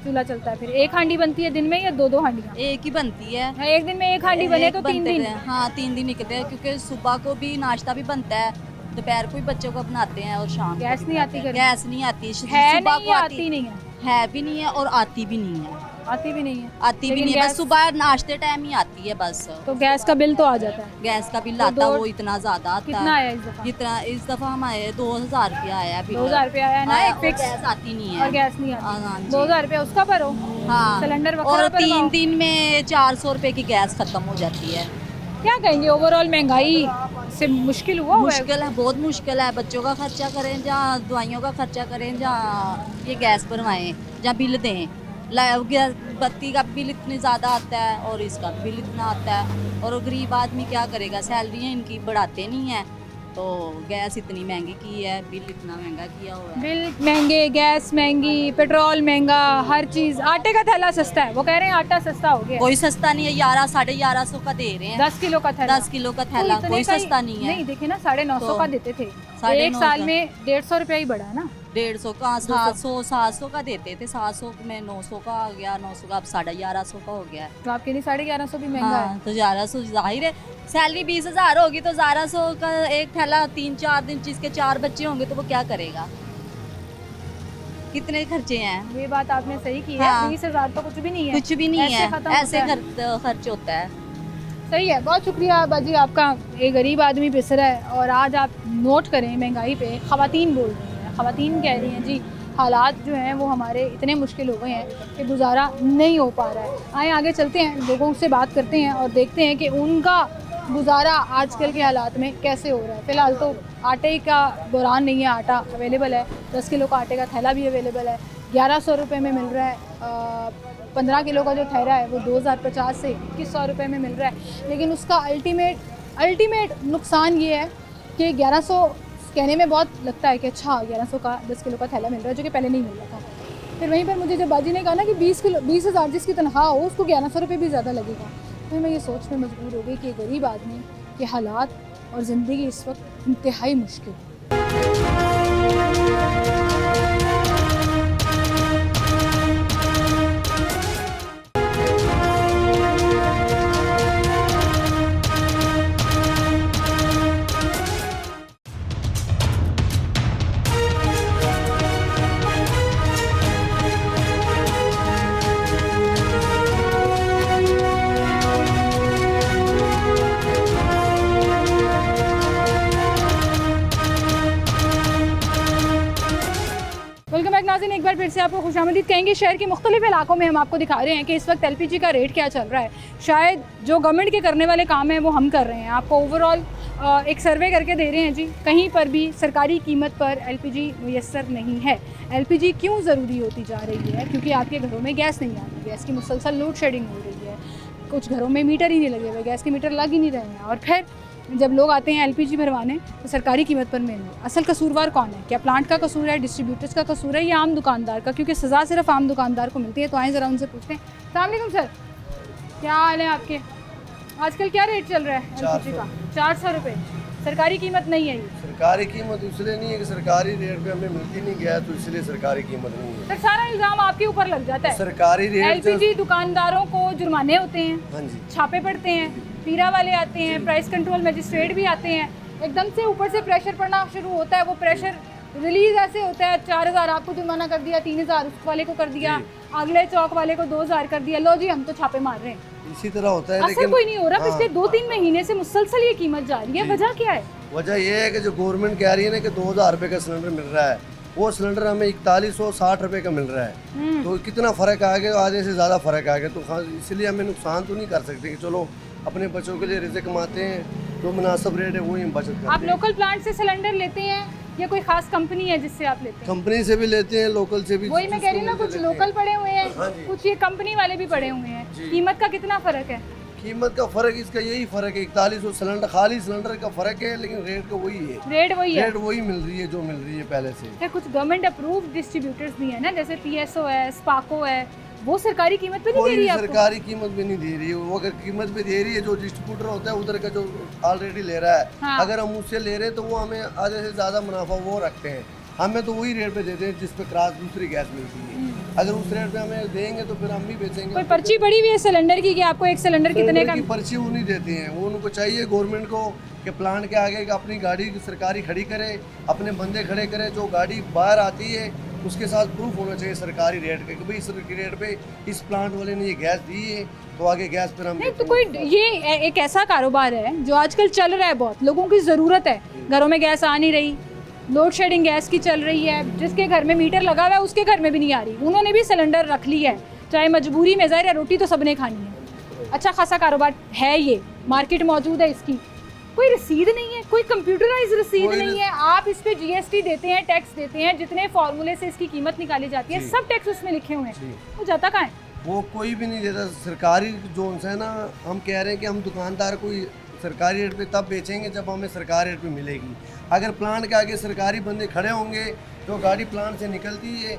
चूल्हा चलता है? फिर एक हांडी बनती है दिन में या दो हांडियाँ? एक ही बनती है। हाँ, एक दिन में एक हांडी बने तो 3 बनते दिन। हैं। हाँ, 3 दिन निकलते हैं क्योंकि सुबह को भी नाश्ता भी बनता है, दोपहर को भी बच्चों को बनाते हैं और शाम को गैस भी नहीं बनाते आती हैं। घर में? गैस नहीं आती, है सुबह नहीं को या आती नहीं है? है भी नहीं है और आती भी नहीं है। आती भी नहीं है। आती भी लेकिन नहीं है, बस गैस- सुबह नाश्ते टाइम ही आती है बस। तो गैस का बिल तो आ जाता है। गैस का बिल तो आता दो- वो इतना ज़्यादा आता कितना है। आया इस दफ़ा? जितना इस दफ़ा हमारे 2000 रुपया आया बिल। 2000 रुपया आया ना, हाँ, एक और फिक्स। गैस आती नहीं है। और गैस नहीं हाँ, आती। जी। 2000 रुपया उसका भरो, हाँ, सिलेंडर वगैरह और पर 3 दिन में 400 रुपए की गैस खत्म हो जाती है। क्या कहेंगे ओवरऑल महंगाई से मुश्किल हुआ हुआ है? मुश्किल है, बहुत मुश्किल है। बच्चों का खर्चा करें या दवाइयों का खर्चा करें या ये गैस भरवाएं या बिल दें। बत्ती का बिल इतनी ज़्यादा आता है और इसका बिल इतना आता है, और गरीब आदमी क्या करेगा? सैलरियाँ इनकी बढ़ाते नहीं हैं तो गैस इतनी महंगी की है, बिल इतना महंगा किया हुआ है। बिल महंगे, गैस महंगी, पेट्रोल महंगा, हर चीज़। आटे का थैला सस्ता है, वो कह रहे हैं आटा सस्ता हो गया। कोई सस्ता नहीं है, 1100-1150 का दे रहे हैं। 10 किलो का थैला, 10 किलो का थैला कोई सस्ता नहीं है। नहीं देखिए ना, 950 तो का देते थे, 950 एक साल में 150 रुपया ही बढ़ा ना। 150 का, 700 का देते थे, 700 में 900 का आ गया, 900 का अब 1150 का हो गया है। तो आपके लिए 1150 भी महंगा है। हाँ, तो 1100 जाहिर है, सैलरी 20,000 होगी तो 1100 का एक थैला 3-4 दिन, जिसके 4 बच्चे होंगे तो वो क्या करेगा? कितने खर्चे हैं? ये बात आपने सही की है। हाँ। 20,000 तो कुछ भी नहीं है, कुछ भी नहीं ऐसे है, खत्म ऐसे होता है। खर्च होता है। सही है, बहुत शुक्रिया बाजी आपका। एक गरीब आदमी पिस रहा है और आज आप नोट करें महंगाई पे। ख़वातीन बोल रही हैं, ख़वातीन कह रही हैं जी हालात जो हैं वो हमारे इतने मुश्किल हो गए हैं कि गुजारा नहीं हो पा रहा है। आए आगे चलते हैं, लोगों से बात करते हैं और देखते हैं कि उनका गुजारा आजकल के हालात में कैसे हो रहा है। फ़िलहाल तो आटे का बुरान नहीं है, आटा अवेलेबल है, 10 किलो का आटे का थैला भी अवेलेबल है, 1100 रुपये में मिल रहा है। 15 किलो का जो थैला है वो 2050 से 2100 रुपये में मिल रहा है। लेकिन उसका अल्टीमेट नुकसान ये है कि 1100 कहने में बहुत लगता है कि अच्छा 1100 का 10 किलो का थैला मिल रहा है, जो कि पहले नहीं मिल रहा था। फिर वहीं पर मुझे जब बाजी ने कहा ना कि 20,000 जिसकी तनख्वाह हो उसको 1100 रुपये भी ज़्यादा लगेगा, तो मैं ये सोच में मजबूर हो गई कि गरीब आदमी के हालात और ज़िंदगी इस वक्त इंतहाई मुश्किल है। वेलकम बैक नाज़रीन, एक बार फिर से आपको खुशामदीद कहेंगे। शहर के मुख्तलिफ इलाकों में हम आपको दिखा रहे हैं कि इस वक्त एलपीजी का रेट क्या चल रहा है। शायद जो गवर्नमेंट के करने वाले काम हैं वो हम कर रहे हैं, आपको ओवरऑल एक सर्वे करके दे रहे हैं जी। कहीं पर भी सरकारी कीमत पर एलपीजी मुयस्सर नहीं है। एलपीजी क्यों ज़रूरी होती जा रही है? क्योंकि आपके घरों में गैस नहीं आ रही, गैस की मुसलसल लोड शेडिंग हो रही है, कुछ घरों में मीटर ही नहीं लगे हुए, गैस के मीटर लग ही नहीं रहे हैं। और फिर जब लोग आते हैं एलपीजी भरवाने तो सरकारी कीमत पर मिल रही। असल कसूरवार कौन है? क्या प्लांट का कसूर है, डिस्ट्रीब्यूटर्स का कसूर है या आम दुकानदार का? क्योंकि सज़ा सिर्फ आम दुकानदार को मिलती है। तो आए ज़रा उनसे पूछते हैं। अस्सलाम वालेकुम सर, क्या हाल है आपके? आजकल क्या रेट चल रहा है एलपीजी का? 400 रुपये। सरकारी कीमत नहीं है ये? सरकारी कीमत इसलिए नहीं है कि सरकारी रेट पे हमें मिलती नहीं गया, तो इसलिए सरकारी कीमत नहीं है। सर सारा इल्ज़ाम आपके ऊपर लग जाता है। सरकारी रेट एलपीजी दुकानदारों को जुर्माने होते हैं, हाँ जी, छापे पड़ते हैं, पीरा वाले आते हैं, प्राइस कंट्रोल मजिस्ट्रेट भी आते हैं, एकदम से ऊपर से प्रेशर पड़ना शुरू होता है। वो प्रेशर रिलीज ऐसे होता है, 4,000 आपको जुर्माना कर दिया, 3,000 उस वाले को कर दिया, अगले चौक वाले को 2,000 कर दिया, लो जी हम तो छापे मार रहे हैं। इसी तरह होता है। असर लेकिन कोई नहीं हो रहा। हाँ, पिछले 2-3 महीने से मुसलसल ये कीमत जा रही है, वजह क्या है? वजह यह है कि जो गवर्नमेंट कह रही है ना कि 2,000 रुपये का सिलेंडर मिल रहा है, वो सिलेंडर हमें 4160 रुपये का मिल रहा है। तो कितना फ़र्क आ गया, आधे से ज़्यादा फ़र्क आ गया। तो इसलिए हमें नुकसान तो नहीं कर सकते कि चलो अपने बच्चों के लिए रिज़्क कमाते हैं, जो मुनासिब रेट है वही हम बचत करते हैं। आप लोकल प्लांट से सिलेंडर लेते हैं या कोई खास कंपनी है जिससे आप लेते हैं? कंपनी से भी लेते हैं, लोकल से भी। वही मैं कह रही हूँ ना, कुछ लोकल पड़े हुए हैं, हाँ जी। कुछ ये कंपनी वाले भी पड़े हुए हैं। कीमत का कितना फ़र्क है? कीमत का फ़र्क इसका यही फ़र्क है, 4100 सिलेंडर, खाली सिलेंडर का फ़र्क है, लेकिन रेट का वही है। रेट वही है, रेट वही मिल रही है जो मिल रही है पहले से। फिर कुछ गवर्नमेंट अप्रूव्ड डिस्ट्रीब्यूटर्स भी है ना, जैसे पीएसओ है, स्पाको है, वो सरकारी कीमत पे नहीं दे कोई रही भी है आपको? सरकारी कीमत भी नहीं दे रही है। वो अगर कीमत पे दे रही है, जो डिस्ट्रीब्यूटर होता है उधर का जो ऑलरेडी ले रहा है, हाँ। अगर हम उससे ले रहे हैं तो वो हमें आधे से ज़्यादा मुनाफा वो रखते हैं। हमें तो वही रेट पे देते हैं जिस पे क्रॉस दूसरी गैस मिलती है। अगर उस रेट पे हमें देंगे तो फिर हम भी बेचेंगे। कोई पर्ची पड़ी हुई है सिलेंडर की कि आपको एक सिलेंडर कितने का? की पर्ची वो नहीं देते हैं। वो उनको चाहिए गवर्नमेंट को कि प्लांट के आगे अपनी गाड़ी सरकारी खड़ी करे, अपने बंदे खड़े करे, जो गाड़ी बाहर आती है उसके साथ प्रूफ होना चाहिए सरकारी रेट का कि भाई इस रेट पे इस प्लांट वाले ने ये गैस दी है, तो आगे गैस पर हम नहीं तो कोई ये एक ऐसा कारोबार है जो आजकल चल रहा है, बहुत लोगों की ज़रूरत है, घरों में गैस आ नहीं रही, लोड शेडिंग गैस की चल रही है, जिसके घर में मीटर लगा हुआ है उसके घर में भी नहीं आ रही, उन्होंने भी सिलेंडर रख ली है, चाहे मजबूरी में, ज़ाहिर है रोटी तो सबने खानी है। अच्छा खासा कारोबार है, ये मार्केट मौजूद है, इसकी कोई रसीद नहीं है, कोई कंप्यूटराइज रसीद नहीं है। आप इस पे जीएसटी देते हैं, टैक्स देते हैं, जितने फार्मूले से इसकी कीमत निकाली जाती है सब टैक्स उसमें लिखे हुए हैं, वो जाता कहाँ है? वो कोई भी नहीं देता। सरकारी जोन से है ना, हम कह रहे हैं कि हम दुकानदार को सरकारी रेट पे तब बेचेंगे जब हमें सरकारी रेट पे मिलेगी। अगर प्लांट के आगे सरकारी बंदे खड़े होंगे तो गाड़ी प्लांट से निकलती है,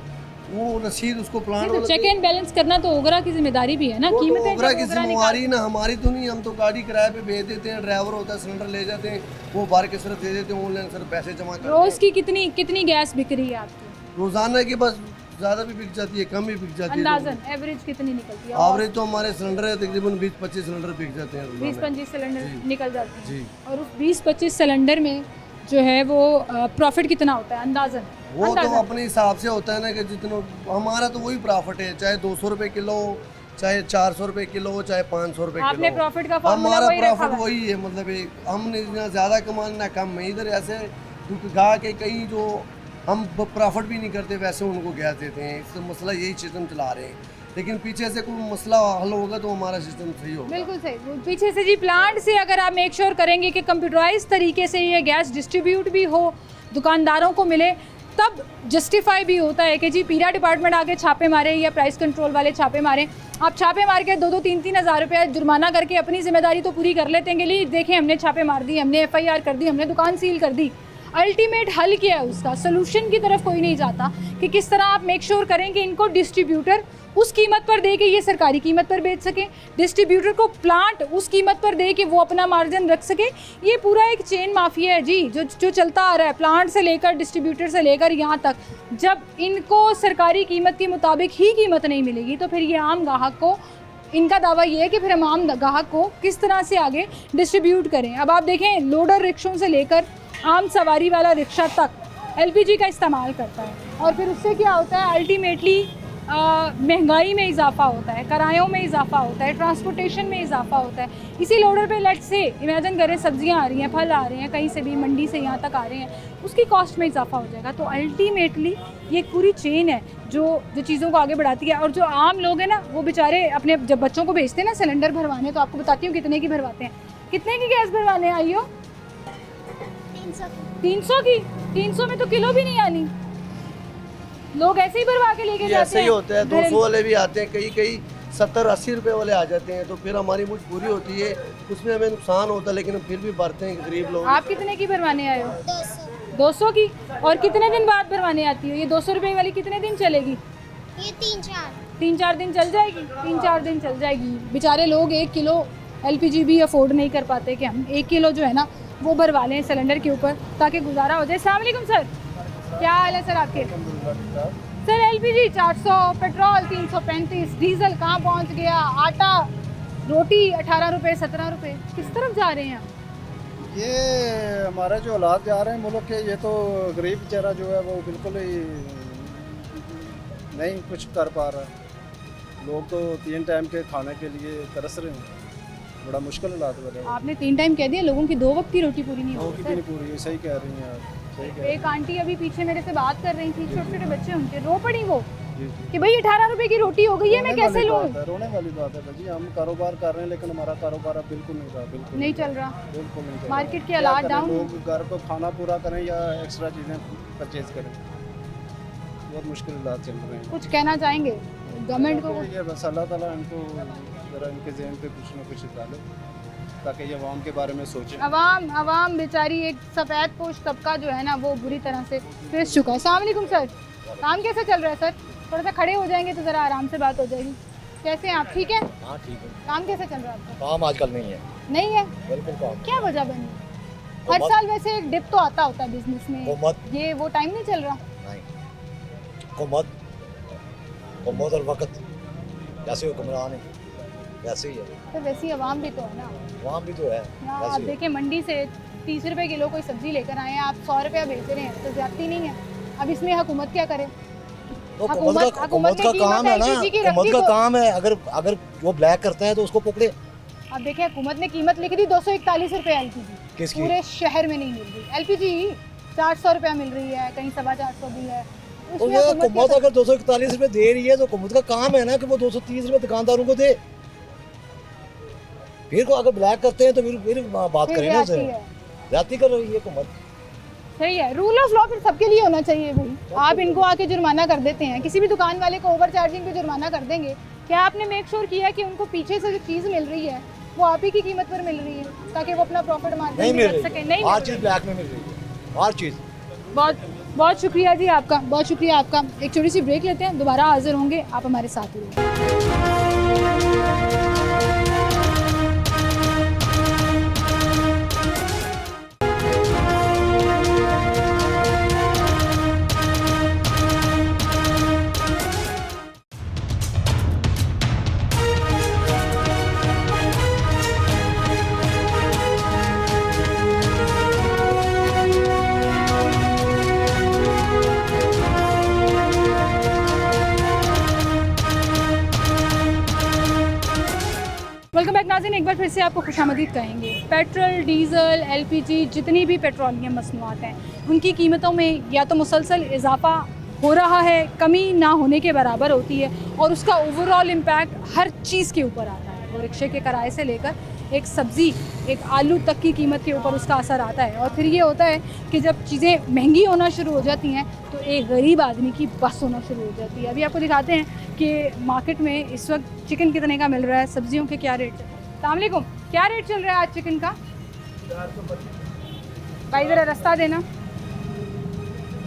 वो रसीद उसको प्लांट तो चेक एंड बैलेंस करना तो ओगरा की जिम्मेदारी भी है ना। कीमतें ओगरा जब की ओगरा जिम्मेवारी ना हमारी तो नहीं, हम तो गाड़ी किराए पे भेज देते हैं, ड्राइवर होता है, सिलेंडर ले जाते हैं, वो भर के सिर्फ दे देते हैं, ऑनलाइन सिर्फ पैसे जमा करते हैं। रोज की कितनी गैस बिक रही है आपकी? रोजाना की बस ज़्यादा भी बिक जाती है, कम भी बिक जाती है। अंदाजन एवरेज कितनी निकलती है? एवरेज तो हमारे सिलेंडर है तकरीबन 20-25 सिलेंडर बिक जाते हैं। 20-25 सिलेंडर निकल जाते हैं। जी। और उस 20-25 सिलेंडर में जो है वो प्रॉफिट कितना होता है अंदाजन? वो तो अपने हिसाब से होता है ना कि जितना हमारा तो वही प्रॉफिट है, चाहे 200 रुपये किलो, चाहे 400 रुपये किलो, चाहे 500 रुपये किलो। आपने प्रॉफिट का फॉर्मूला हमारा वही रखा प्रॉफिट हुआ है। वही है, मतलब एक हमने ना ज़्यादा कमाना ना कम है। इधर ऐसे क्योंकि गा के कहीं जो हम प्रॉफिट भी नहीं करते वैसे उनको गैस देते हैं, इससे मसला यही सिस्टम चला रहे हैं। लेकिन पीछे से कोई मसला हल होगा तो हमारा सिस्टम सही होगा। बिल्कुल सही। वो पीछे से जी प्लांट से अगर आप मेक श्योर करेंगे कि कंप्यूटराइज तरीके से ये गैस डिस्ट्रीब्यूट भी हो, दुकानदारों को मिले, तब जस्टिफाई भी होता है कि जी पीरा डिपार्टमेंट आगे छापे मारे या प्राइस कंट्रोल वाले छापे मारे। आप छापे मार के 2-3 हज़ार रुपये जुर्माना करके अपनी जिम्मेदारी तो पूरी कर लेते हैं कि लिए देखें हमने छापे मार दी, हमने FIR कर दी, हमने दुकान सील कर दी। अल्टीमेट हल क्या है उसका? सोल्यूशन की तरफ कोई नहीं जाता कि किस तरह आप मेक श्योर करें कि इनको डिस्ट्रीब्यूटर उस कीमत पर दे कि ये सरकारी कीमत पर बेच सके, डिस्ट्रीब्यूटर को प्लांट उस कीमत पर दे कि वो अपना मार्जिन रख सके। ये पूरा एक चेन माफिया है जी, जो चलता आ रहा है, प्लांट से लेकर डिस्ट्रीब्यूटर से लेकर यहाँ तक। जब इनको सरकारी कीमत के मुताबिक ही कीमत नहीं मिलेगी तो फिर ये आम ग्राहक को, इनका दावा ये है कि फिर हम आम ग्राहक को किस तरह से आगे डिस्ट्रीब्यूट करें। अब आप देखें लोडर रिक्शों से लेकर आम सवारी वाला रिक्शा तक LPG का इस्तेमाल करता है और फिर उससे क्या होता है? अल्टीमेटली महंगाई में इजाफा होता है, किरायों में इजाफा होता है, ट्रांसपोर्टेशन में इजाफा होता है। इसी लोडर पे लेट से इमेजिन करें सब्जियां आ रही हैं, फल आ रहे हैं, कहीं से भी मंडी से यहाँ तक आ रहे हैं, उसकी कॉस्ट में इजाफा हो जाएगा। तो अल्टीमेटली ये एक पूरी चेन है जो चीज़ों को आगे बढ़ाती है। और जो आम लोग हैं ना, वो बेचारे अपने जब बच्चों को भेजते हैं ना सिलेंडर भरवाने, तो आपको बताती हूँ कितने की भरवाते हैं। कितने की गैस भरवाने आई हो? 300 की। 300 में तो किलो भी नहीं आनी। लोग ऐसे ही भरवा के लेके जाते हैं। ऐसे ही होता है, 200 वाले भी आते हैं, कई 70-80 रुपए वाले आ जाते हैं। तो फिर हमारी मजबूरी होती है, उसमें हमें नुकसान होता है, लेकिन फिर भी भरते हैं गरीब लोग। आप कितने की भरवाने आए हो? 200 की। और कितने दिन बाद भरवाने आती हो? ये 200 रुपए वाली कितने दिन चलेगी? ये 3-4 दिन चल जाएगी। 3-4 दिन चल जाएगी। बेचारे लोग 1 किलो LPG भी अफोर्ड नहीं कर पाते कि हम 1 किलो जो है ना वो भरवा लें सिलेंडर के ऊपर ताकि गुजारा हो जाए। अस्सलाम वालेकुम सर, क्या हाल है सर आपके? सर LPG 400, पेट्रोल 335, डीजल कहाँ पहुँच गया, आटा रोटी 18 रुपये 17 रुपये, किस तरफ जा रहे हैं? ये हमारे जो हालात जा रहे हैं मुल्क के, ये तो गरीब बेचारा जो है वो बिल्कुल ही नहीं कुछ कर पा रहा है। लोग तो 3 टाइम के खाने के लिए तरस रहे हैं, बड़ा मुश्किल हालात हो रहे हैं। आपने 3 टाइम कह दिया, लोगों की 2 वक्त की रोटी पूरी नहीं हो होती। नहीं पूरी है, सही कह रही हैं आप, सही कह रही एक आंटी अभी पीछे मेरे से बात कर रही थी, छोटे छोटे बच्चे उनके, रो पड़ी वो जी। कि भाई 18 रुपए की रोटी हो गई है, मैं कैसे लूँ? रोने वाली बात है भाजी, हम कारोबार कर रहे हैं लेकिन हमारा कारोबार अब बिल्कुल नहीं रहा, बिल्कुल नहीं चल रहा, बिल्कुल नहीं चल मार्केट के रहा। हालात क्या करें, डाउन। लोग घर को खाना पूरा करें या एक्स्ट्रा चीज़ें परचेज करें, बहुत मुश्किल हालात चल रहे हैं। कुछ कहना चाहेंगे गवर्नमेंट को? ये बस अल्लाह ताला इनको ज़रा इनके ज़हन पे कुछ ना कुछ डाले ताकि ये अवाम के बारे में सोचें। अवाम बेचारी एक सफ़ेद पोश तबका जो है ना वो बुरी तरह से पिस चुका है। अस्सलाम वालेकुम सर, काम कैसे चल रहा है सर? थोड़ा सा खड़े हो जाएंगे तो ज़रा आराम से बात हो जाएगी। कैसे हैं आप, ठीक है? हाँ ठीक है। काम कैसे चल रहा है आपका? काम आजकल नहीं है। नहीं है? बिल्कुल काम। क्या वजह बनी? हर साल वैसे एक डिप तो आता होता है बिजनेस में, ये वो टाइम नहीं चल रहा? नहीं, हुकूमत और वक्त जैसे हुक्मरान है वैसे ही है। तो वैसी आवाम भी तो है ना, वहाँ भी तो है। आप देखें मंडी से 30 रुपए किलो कोई सब्जी लेकर आए हैं, आप 100 रुपया बेच रहे हैं, तो ज्यादती नहीं है? अब इसमें हुकूमत क्या करे? तो हुकूमत का काम है ना, हुकूमत का काम है, अगर वो ब्लैक करता है तो उसको पकड़े। अब देखिए हुकूमत ने कीमत लिख दी 241 रुपये LPG, किसकी? पूरे शहर में नहीं मिल रही LPG, 400 रुपया मिल रही है, कहीं 450 भी है। तो ये हुकूमत अगर 241 रुपये दे रही है तो हुकूमत का काम है ना कि वो 230 रुपये दुकानदारों को दे। फिर को अगर ब्लैक करते हैं तो फिर बात करें ना, जाती कर रही है हुकूमत। सही है, रूल ऑफ लॉ फिर सबके लिए होना चाहिए भाई। आप इनको आके जुर्माना कर देते हैं, किसी भी दुकान वाले को ओवर चार्जिंग पे जुर्माना कर देंगे, क्या आपने मेक श्योर किया कि उनको पीछे से जो चीज़ मिल रही है वो आप ही की कीमत पर मिल रही है ताकि वो अपना प्रॉफिट नहीं मार्जिन मिल कर सके? रही, नहीं हर मिल चीज़ रही। ब्लैक में मिल रही है, हर चीज़। बहुत बहुत शुक्रिया जी आपका, बहुत शुक्रिया आपका। एक छोटी सी ब्रेक लेते हैं, दोबारा हाजिर होंगे, आप हमारे साथ ही रहिए। वेलकम बैक नाज़रीन, एक बार फिर से आपको खुशामदीद कहेंगे। पेट्रोल, डीज़ल, एलपीजी, जितनी भी पेट्रोलियम मसनूआत हैं उनकी कीमतों में या तो मुसलसल इजाफा हो रहा है, कमी ना होने के बराबर होती है, और उसका ओवरऑल इम्पैक्ट हर चीज़ के ऊपर आता है। वो रिक्शे के किराए से लेकर एक सब्ज़ी, एक आलू तक की कीमत के ऊपर उसका असर आता है। और फिर ये होता है कि जब चीज़ें महंगी होना शुरू हो जाती हैं तो एक गरीब आदमी की बस होना शुरू हो जाती है। अभी आपको दिखाते हैं कि मार्केट में इस वक्त चिकन कितने का मिल रहा है, सब्जियों के क्या रेट है। अस्सलाम वालेकुम, क्या रेट चल रहा है आज चिकन का? 425। भाई ज़रा रास्ता देना।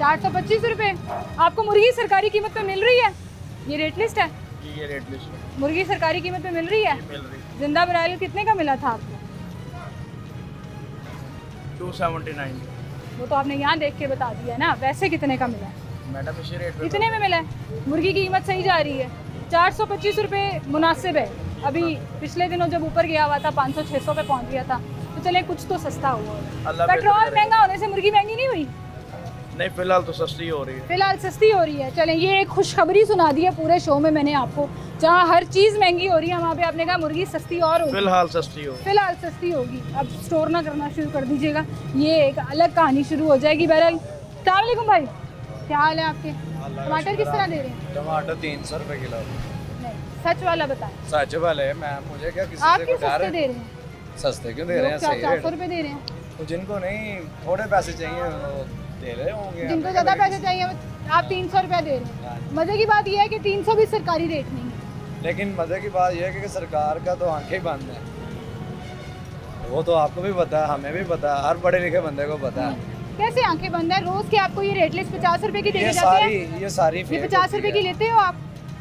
425 रुपये। आपको मुर्गी सरकारी कीमत पे मिल रही है? ये रेट लिस्ट है? ये रेट लिस्ट मुर्गी सरकारी कीमत पे मिल रही है? मिल रही जिंदा ब्रायलर कितने का मिला था आपको? 279 वो तो आपने यहाँ देख के बता दिया ना, वैसे कितने का मिला है? मैडम इसी रेट कितने में मिला है? मुर्गी की कीमत सही जा रही है, 425 रुपये मुनासिब है। अभी पिछले दिनों जब ऊपर गया हुआ था 500-600 पे पहुँच गया था, तो चले कुछ तो सस्ता हुआ है। पेट्रोल महंगा होने से मुर्गी महंगी नहीं हुई? नहीं, फिलहाल तो सस्ती हो रही है। फिलहाल सस्ती हो रही है। चलें, ये एक खुशखबरी सुना दी है पूरे शो में मैंने आपको। जहाँ हर चीज़ महंगी हो रही है वहाँ पे आपने कहा मुर्गी सस्ती और होगी। फिलहाल सस्ती हो फिलहाल सस्ती होगी। अब स्टोर ना करना शुरू कर दीजिएगा, ये एक अलग कहानी शुरू हो जाएगी। बहरहाल, अस्सलाम वालेकुम भाई, क्या हाल है आपके? टमाटर किस तरह दे रहे हैं? टमाटर 300 रुपये किलो। नहीं, सच वाला बताएं। सच वाले मैम, मुझे क्या किसी आप से क्यों कुछ सस्ते दे रहे हैं? सस्ते क्यों दे रहे हैं? सही 400 रेट। रुपये दे रहे हैं। तो जिनको नहीं थोड़े पैसे चाहिए वो दे रहे होंगे। जिनको ज़्यादा पैसे चाहिए आप 300 रुपये दे रहे हैं। मज़े की बात यह है कि 300 भी सरकारी रेट नहीं है। लेकिन मज़े की बात यह है कि सरकार का तो आंखें ही बंद है। वो तो आपको भी पता है, हमें भी पता है, हर पढ़े लिखे बंदे को पता है। कैसे आंखें बंद है? रोज़ के आपको ये रेट लिस्ट 50 रुपये की ये देके जाते हैं। ये सारी ये fake 50 होती रुपये है। की लेते हो आप?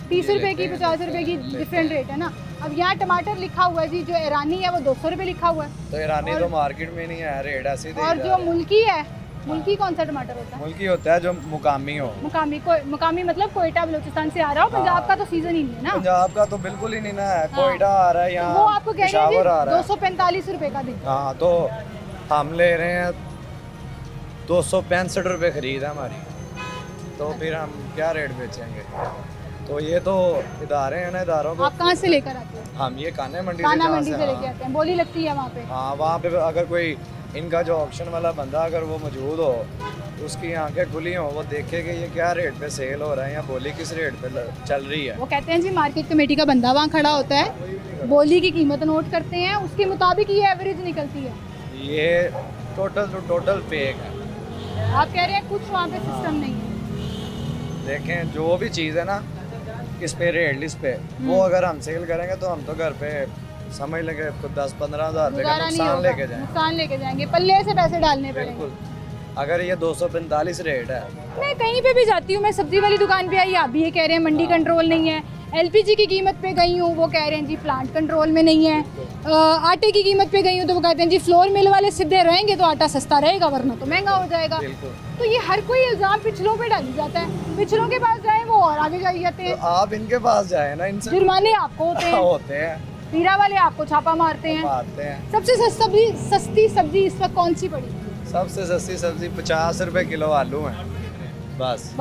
30 रुपये की, लेते हैं, 50 रुपये की डिफरेंट रेट है ना। अब यहाँ टमाटर लिखा हुआ है जी, जो ईरानी है वो 200 रुपये लिखा हुआ है। तो ईरानी और- तो मार्केट में नहीं है, रेट ऐसे ही दे और जा जो रहे हैं। मुल्की है, मुल्की कौन सा टमाटर होता है? मुल्की होता है जो मुकामी हो। मुकामी मतलब कोयटा बलूचिस्तान से आ रहा हो। पंजाब का तो सीजन ही नहीं है ना। पंजाब का तो बिल्कुल ही नहीं ना है, कोयटा आ रहा है तो वो यहाँ, आपको कह रहे पेशावर आ हैं रहा है। 245 रुपये का दिन। हाँ, तो हम ले रहे हैं 265 रुपये खरीद है हमारी, तो फिर हम क्या रेट बेचेंगे? तो ये तो इदारे हैं ना, इदारों को आप कहाँ से लेकर आते हैं? हम ये कान्हा मंडी कान्हा जहाँ मंडी से लेके हाँ। आते हैं। बोली लगती है वहाँ पे। हाँ, वहाँ पे अगर कोई इनका जो ऑप्शन वाला बंदा अगर वो मौजूद हो, उसकी आंखें खुली हों, वो देखे कि ये क्या रेट पे सेल हो रहा है या बोली किस रेट पे चल रही है। वो कहते हैं जी मार्केट कमेटी का बंदा वहाँ खड़ा होता है, बोली की कीमत नोट करते हैं, उसके मुताबिक ये एवरेज निकलती है। ये टोटल फेक है। आप कह रहे हैं कुछ वहाँ पे सिस्टम नहीं है। देखें, जो भी चीज़ है ना इस पे रेट लिस्ट पे, वो अगर हम सेल करेंगे तो हम तो घर पे समझ लेंगे 10-15 हज़ार रुपये का गुजारा नहीं नुकसान होगा, लेके जाएंगे। नुकसान लेके जाएंगे, पल्ले से पैसे डालने पड़ेंगे। बिल्कुल। अगर ये 245 रेट है, मैं कहीं पे भी जाती हूँ, मैं सब्जी वाली दुकान पे आई, आप भी ये कह रहे हैं मंडी कंट्रोल नहीं है। एलपीजी की कीमत पे गई हूँ, वो कह रहे हैं जी प्लांट कंट्रोल में नहीं है। आटे की कीमत पे गई हूँ तो वो कहते हैं जी फ्लोर मिल वाले सीधे रहेंगे तो आटा सस्ता रहेगा, वरना तो महंगा हो जाएगा। बिल्कुल। तो ये हर कोई इल्ज़ाम पिछलों पे डाली जाता है। पिछलों के पास जाए वो और आगे जाई जाते तो हैं। आप इनके पास जाए ना, इनसे जुर्माने आपको होते हैं, होते हैं, पीरा वाले आपको छापा मारते हैं। मारते हैं। सबसे सस्ती सब्जी इस वक्त कौन सी पड़ी? सबसे सस्ती सब्जी 50 रुपए किलो आलू है, बस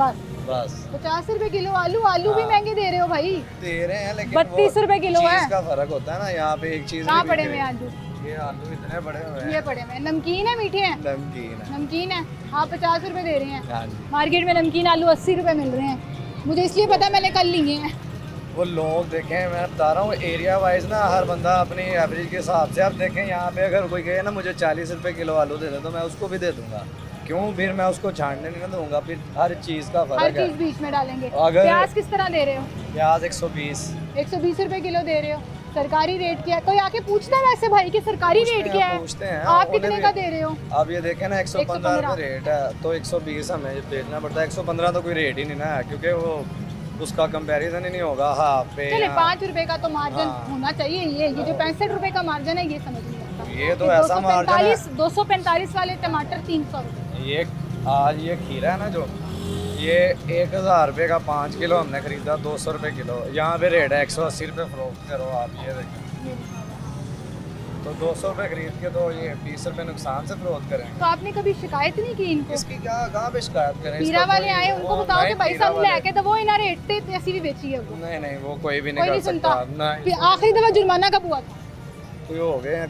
बस 50 रुपए किलो आलू। आलू भी महंगे दे रहे हो भाई। दे रहे हैं, लेकिन 32 रुपए किलो है। चीज़ का फर्क होता है ना, यहाँ पे एक चीज़ कहाँ भी पड़े बिक हुए रही आलू? है। ये आलू इतने बड़े हुए ये हैं, पड़े हुए नमकीन है, मीठे हैं? नमकीन है। नमकीन है, आप 50 रुपए दे रहे हैं। हाँ जी। मार्केट में नमकीन आलू 80 रुपए मिल रहे हैं। मुझे इसलिए पता है, मैंने कल लिए हैं। वो लोग देखें, मैं बता रहा हूँ एरिया वाइज ना, हर बंदा अपनी एवरेज के हिसाब से। आप देखें यहाँ पे अगर कोई कहे ना मुझे 40 रुपए किलो आलू दे दे, तो मैं उसको भी दे दूंगा। क्यों? फिर मैं उसको छानने नहीं ना दूंगा, फिर हर चीज़ का हर फर्क चीज़ है। बीच में डालेंगे। अगर- प्याज किस तरह दे रहे हो? प्याज 120 120 रुपए किलो दे रहे हो। सरकारी रेट क्या है? कोई आके पूछता है वैसे भाई कि सरकारी रेट क्या है? पूछते हैं आप कितने का दे रहे हो? अब ये देखें ना 115 रुपये रेट है तो 120 हमें बेचना पड़ता है। 115 तो कोई रेट ही नहीं ना है, क्योंकि वो उसका कंपैरिजन ही नहीं होगा हाफ पे। चले 5 रुपए का तो मार्जिन होना चाहिए। ये जो 65 रुपए का मार्जिन है ये समझ नहीं आता। ये तो ऐसा मार्जिन है। 245 वाले टमाटर 300 रुपए। ये आज ये खीरा है ना जो, ये 1000 रुपये का 5 किलो हमने खरीदा 200 रुपये किलो। यहाँ पे रेट है 180 रुपये फरोख्त करो आप, ये देखें। तो 200 रुपये खरीद के तो ये 20 रुपये नुकसान से फरोख्त करें। तो आपने कभी शिकायत नहीं की इनको? इसकी क्या कहाँ पे शिकायत करें? हीरा वाले आए उनको बताओ कि भाई साहब लेके तो वो इना रेट पे ऐसी भी बेची है वो। नहीं वो कोई भी कोई नहीं नहीं कर सुनता। सकता। नहीं आखिरी दफा जुर्माना कब हुआ था? कोई हो गए हैं,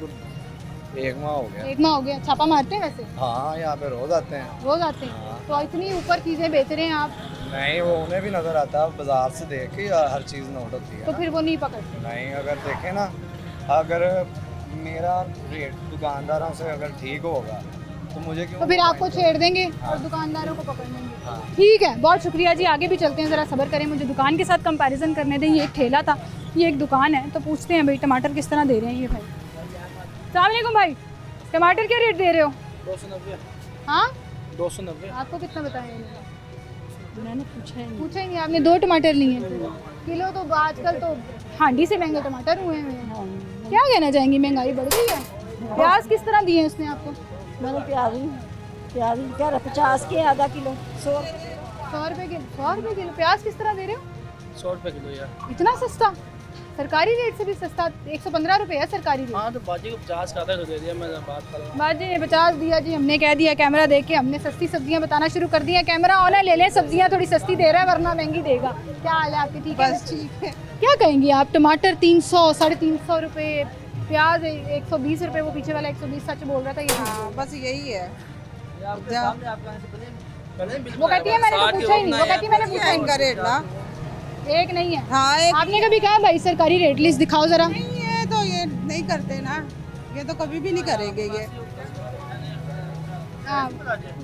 1 माह हो गया। 1 माह हो गया। छापा मारते हैं वैसे? हाँ यहाँ पे रोज आते हैं। रोज आते हैं। तो इतनी ऊपर चीजें बेच रहे हैं आप? नहीं वो उन्हें भी नजर आता है, बाजार से देख के हर चीज़ नोट होती है। तो फिर वो नहीं पकड़ते? नहीं अगर देखें ना, अगर मेरा रेट दुकानदारों से अगर ठीक होगा तो मुझे क्यों? तो फिर आपको छेड़ देंगे और दुकानदारों को पकड़ लेंगे। ठीक है, बहुत शुक्रिया जी। आगे भी चलते हैं, ज़रा सब्र करें, मुझे दुकान के साथ कंपैरिजन करने दें। ये एक ठेला था, ये एक दुकान है, तो पूछते हैं भाई टमाटर किस तरह दे रहे हैं ये भाई। अस्सलाम वालेकुम भाई, टमाटर क्या रेट दे रहे हो? 290। हाँ 290। आपको कितना बताया? मैंने पूछा ही नहीं। आपने 2 टमाटर लिए हैं किलो। तो आजकल तो हांडी से महंगे टमाटर हुए हैं। क्या कहना चाहेंगी, महंगाई बढ़ गई है? प्याज किस तरह दिए उसने आपको? मैंने प्याज क्या रहा 50 के आधा किलो 100 रुपये किलो। 100 रुपये किलो प्याज किस तरह दे रहे हो? 100 रुपये किलो यार। इतना सस्ता? सरकारी रेट से भी सस्ता 115 रुपये है सरकारी रेट। हाँ तो बाजी को 50 का आधा दे दिया, मैं बात कर रहा हूँ। बाजी ने 50 दिया जी, हमने कह दिया कैमरा देख के, हमने सस्ती सब्जियां बताना शुरू कर दिया। कैमरा ऑन है, ले लें सब्जियां, थोड़ी सस्ती दे रहा है वरना महंगी देगा। क्या हाल है आपकी? ठीक है, ठीक है। क्या कहेंगी आप? टमाटर 300 350 रुपये, प्याज 120 रुपये, वो पीछे वाला 120 सच बोल रहा था ये। बस यही है। वो कहती है मैंने तो पूछा ही नहीं, वो कहती है मैंने पूछा इनका रेट ना एक नहीं है। हाँ एक आपने कभी कहा भाई सरकारी रेट लिस्ट दिखाओ जरा? नहीं है तो ये नहीं करते ना, ये तो कभी भी नहीं करेंगे ये।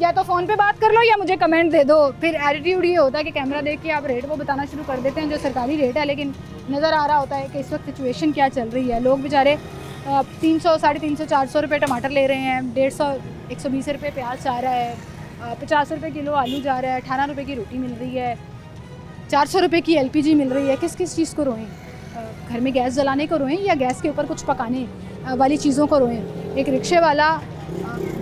या तो फ़ोन पे बात कर लो या मुझे कमेंट दे दो। फिर एटीट्यूड ये होता है कि कैमरा देख के आप रेट वो बताना शुरू कर देते हैं जो सरकारी रेट है, लेकिन नज़र आ रहा होता है कि इस वक्त सिचुएशन क्या चल रही है। लोग बेचारे 300 350 400 रुपये टमाटर ले रहे हैं, 150 120 रुपये प्याज जा रहा है, 50 रुपये किलो आलू जा रहा है, 18 रुपये की रोटी मिल रही है, 400 रुपये की LPG मिल रही है। किस किस चीज़ को रोएं? घर में गैस जलाने को रोएं या गैस के ऊपर कुछ पकाने वाली चीज़ों को रोएं? एक रिक्शे वाला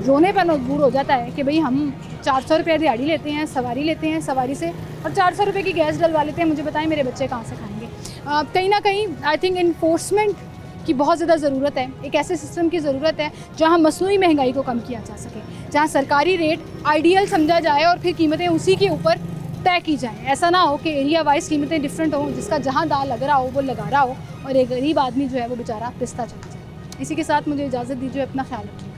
रोने पर मजबूर हो जाता है कि भाई हम 400 रुपये दिहाड़ी लेते हैं, सवारी लेते हैं, सवारी से और 400 रुपये की गैस डलवा लेते हैं। मुझे बताएं मेरे बच्चे कहाँ से खाएंगे? कहीं ना कहीं आई थिंक इन्फोर्समेंट की बहुत ज़्यादा ज़रूरत है। एक ऐसे सिस्टम की ज़रूरत है जहाँ मसनूई महंगाई को कम किया जा सके, जहाँ सरकारी रेट आइडियल समझा जाए और फिर कीमतें उसी के ऊपर तय की जाएँ। ऐसा ना हो कि एरिया वाइज कीमतें डिफरेंट हों, जिसका जहाँ दाल लग रहा हो वो लगा रहा हो और एक गरीब आदमी जो है वो बेचारा पिसता चला जाए। इसी के साथ मुझे इजाज़त दीजिए, अपना ख्याल रखिए।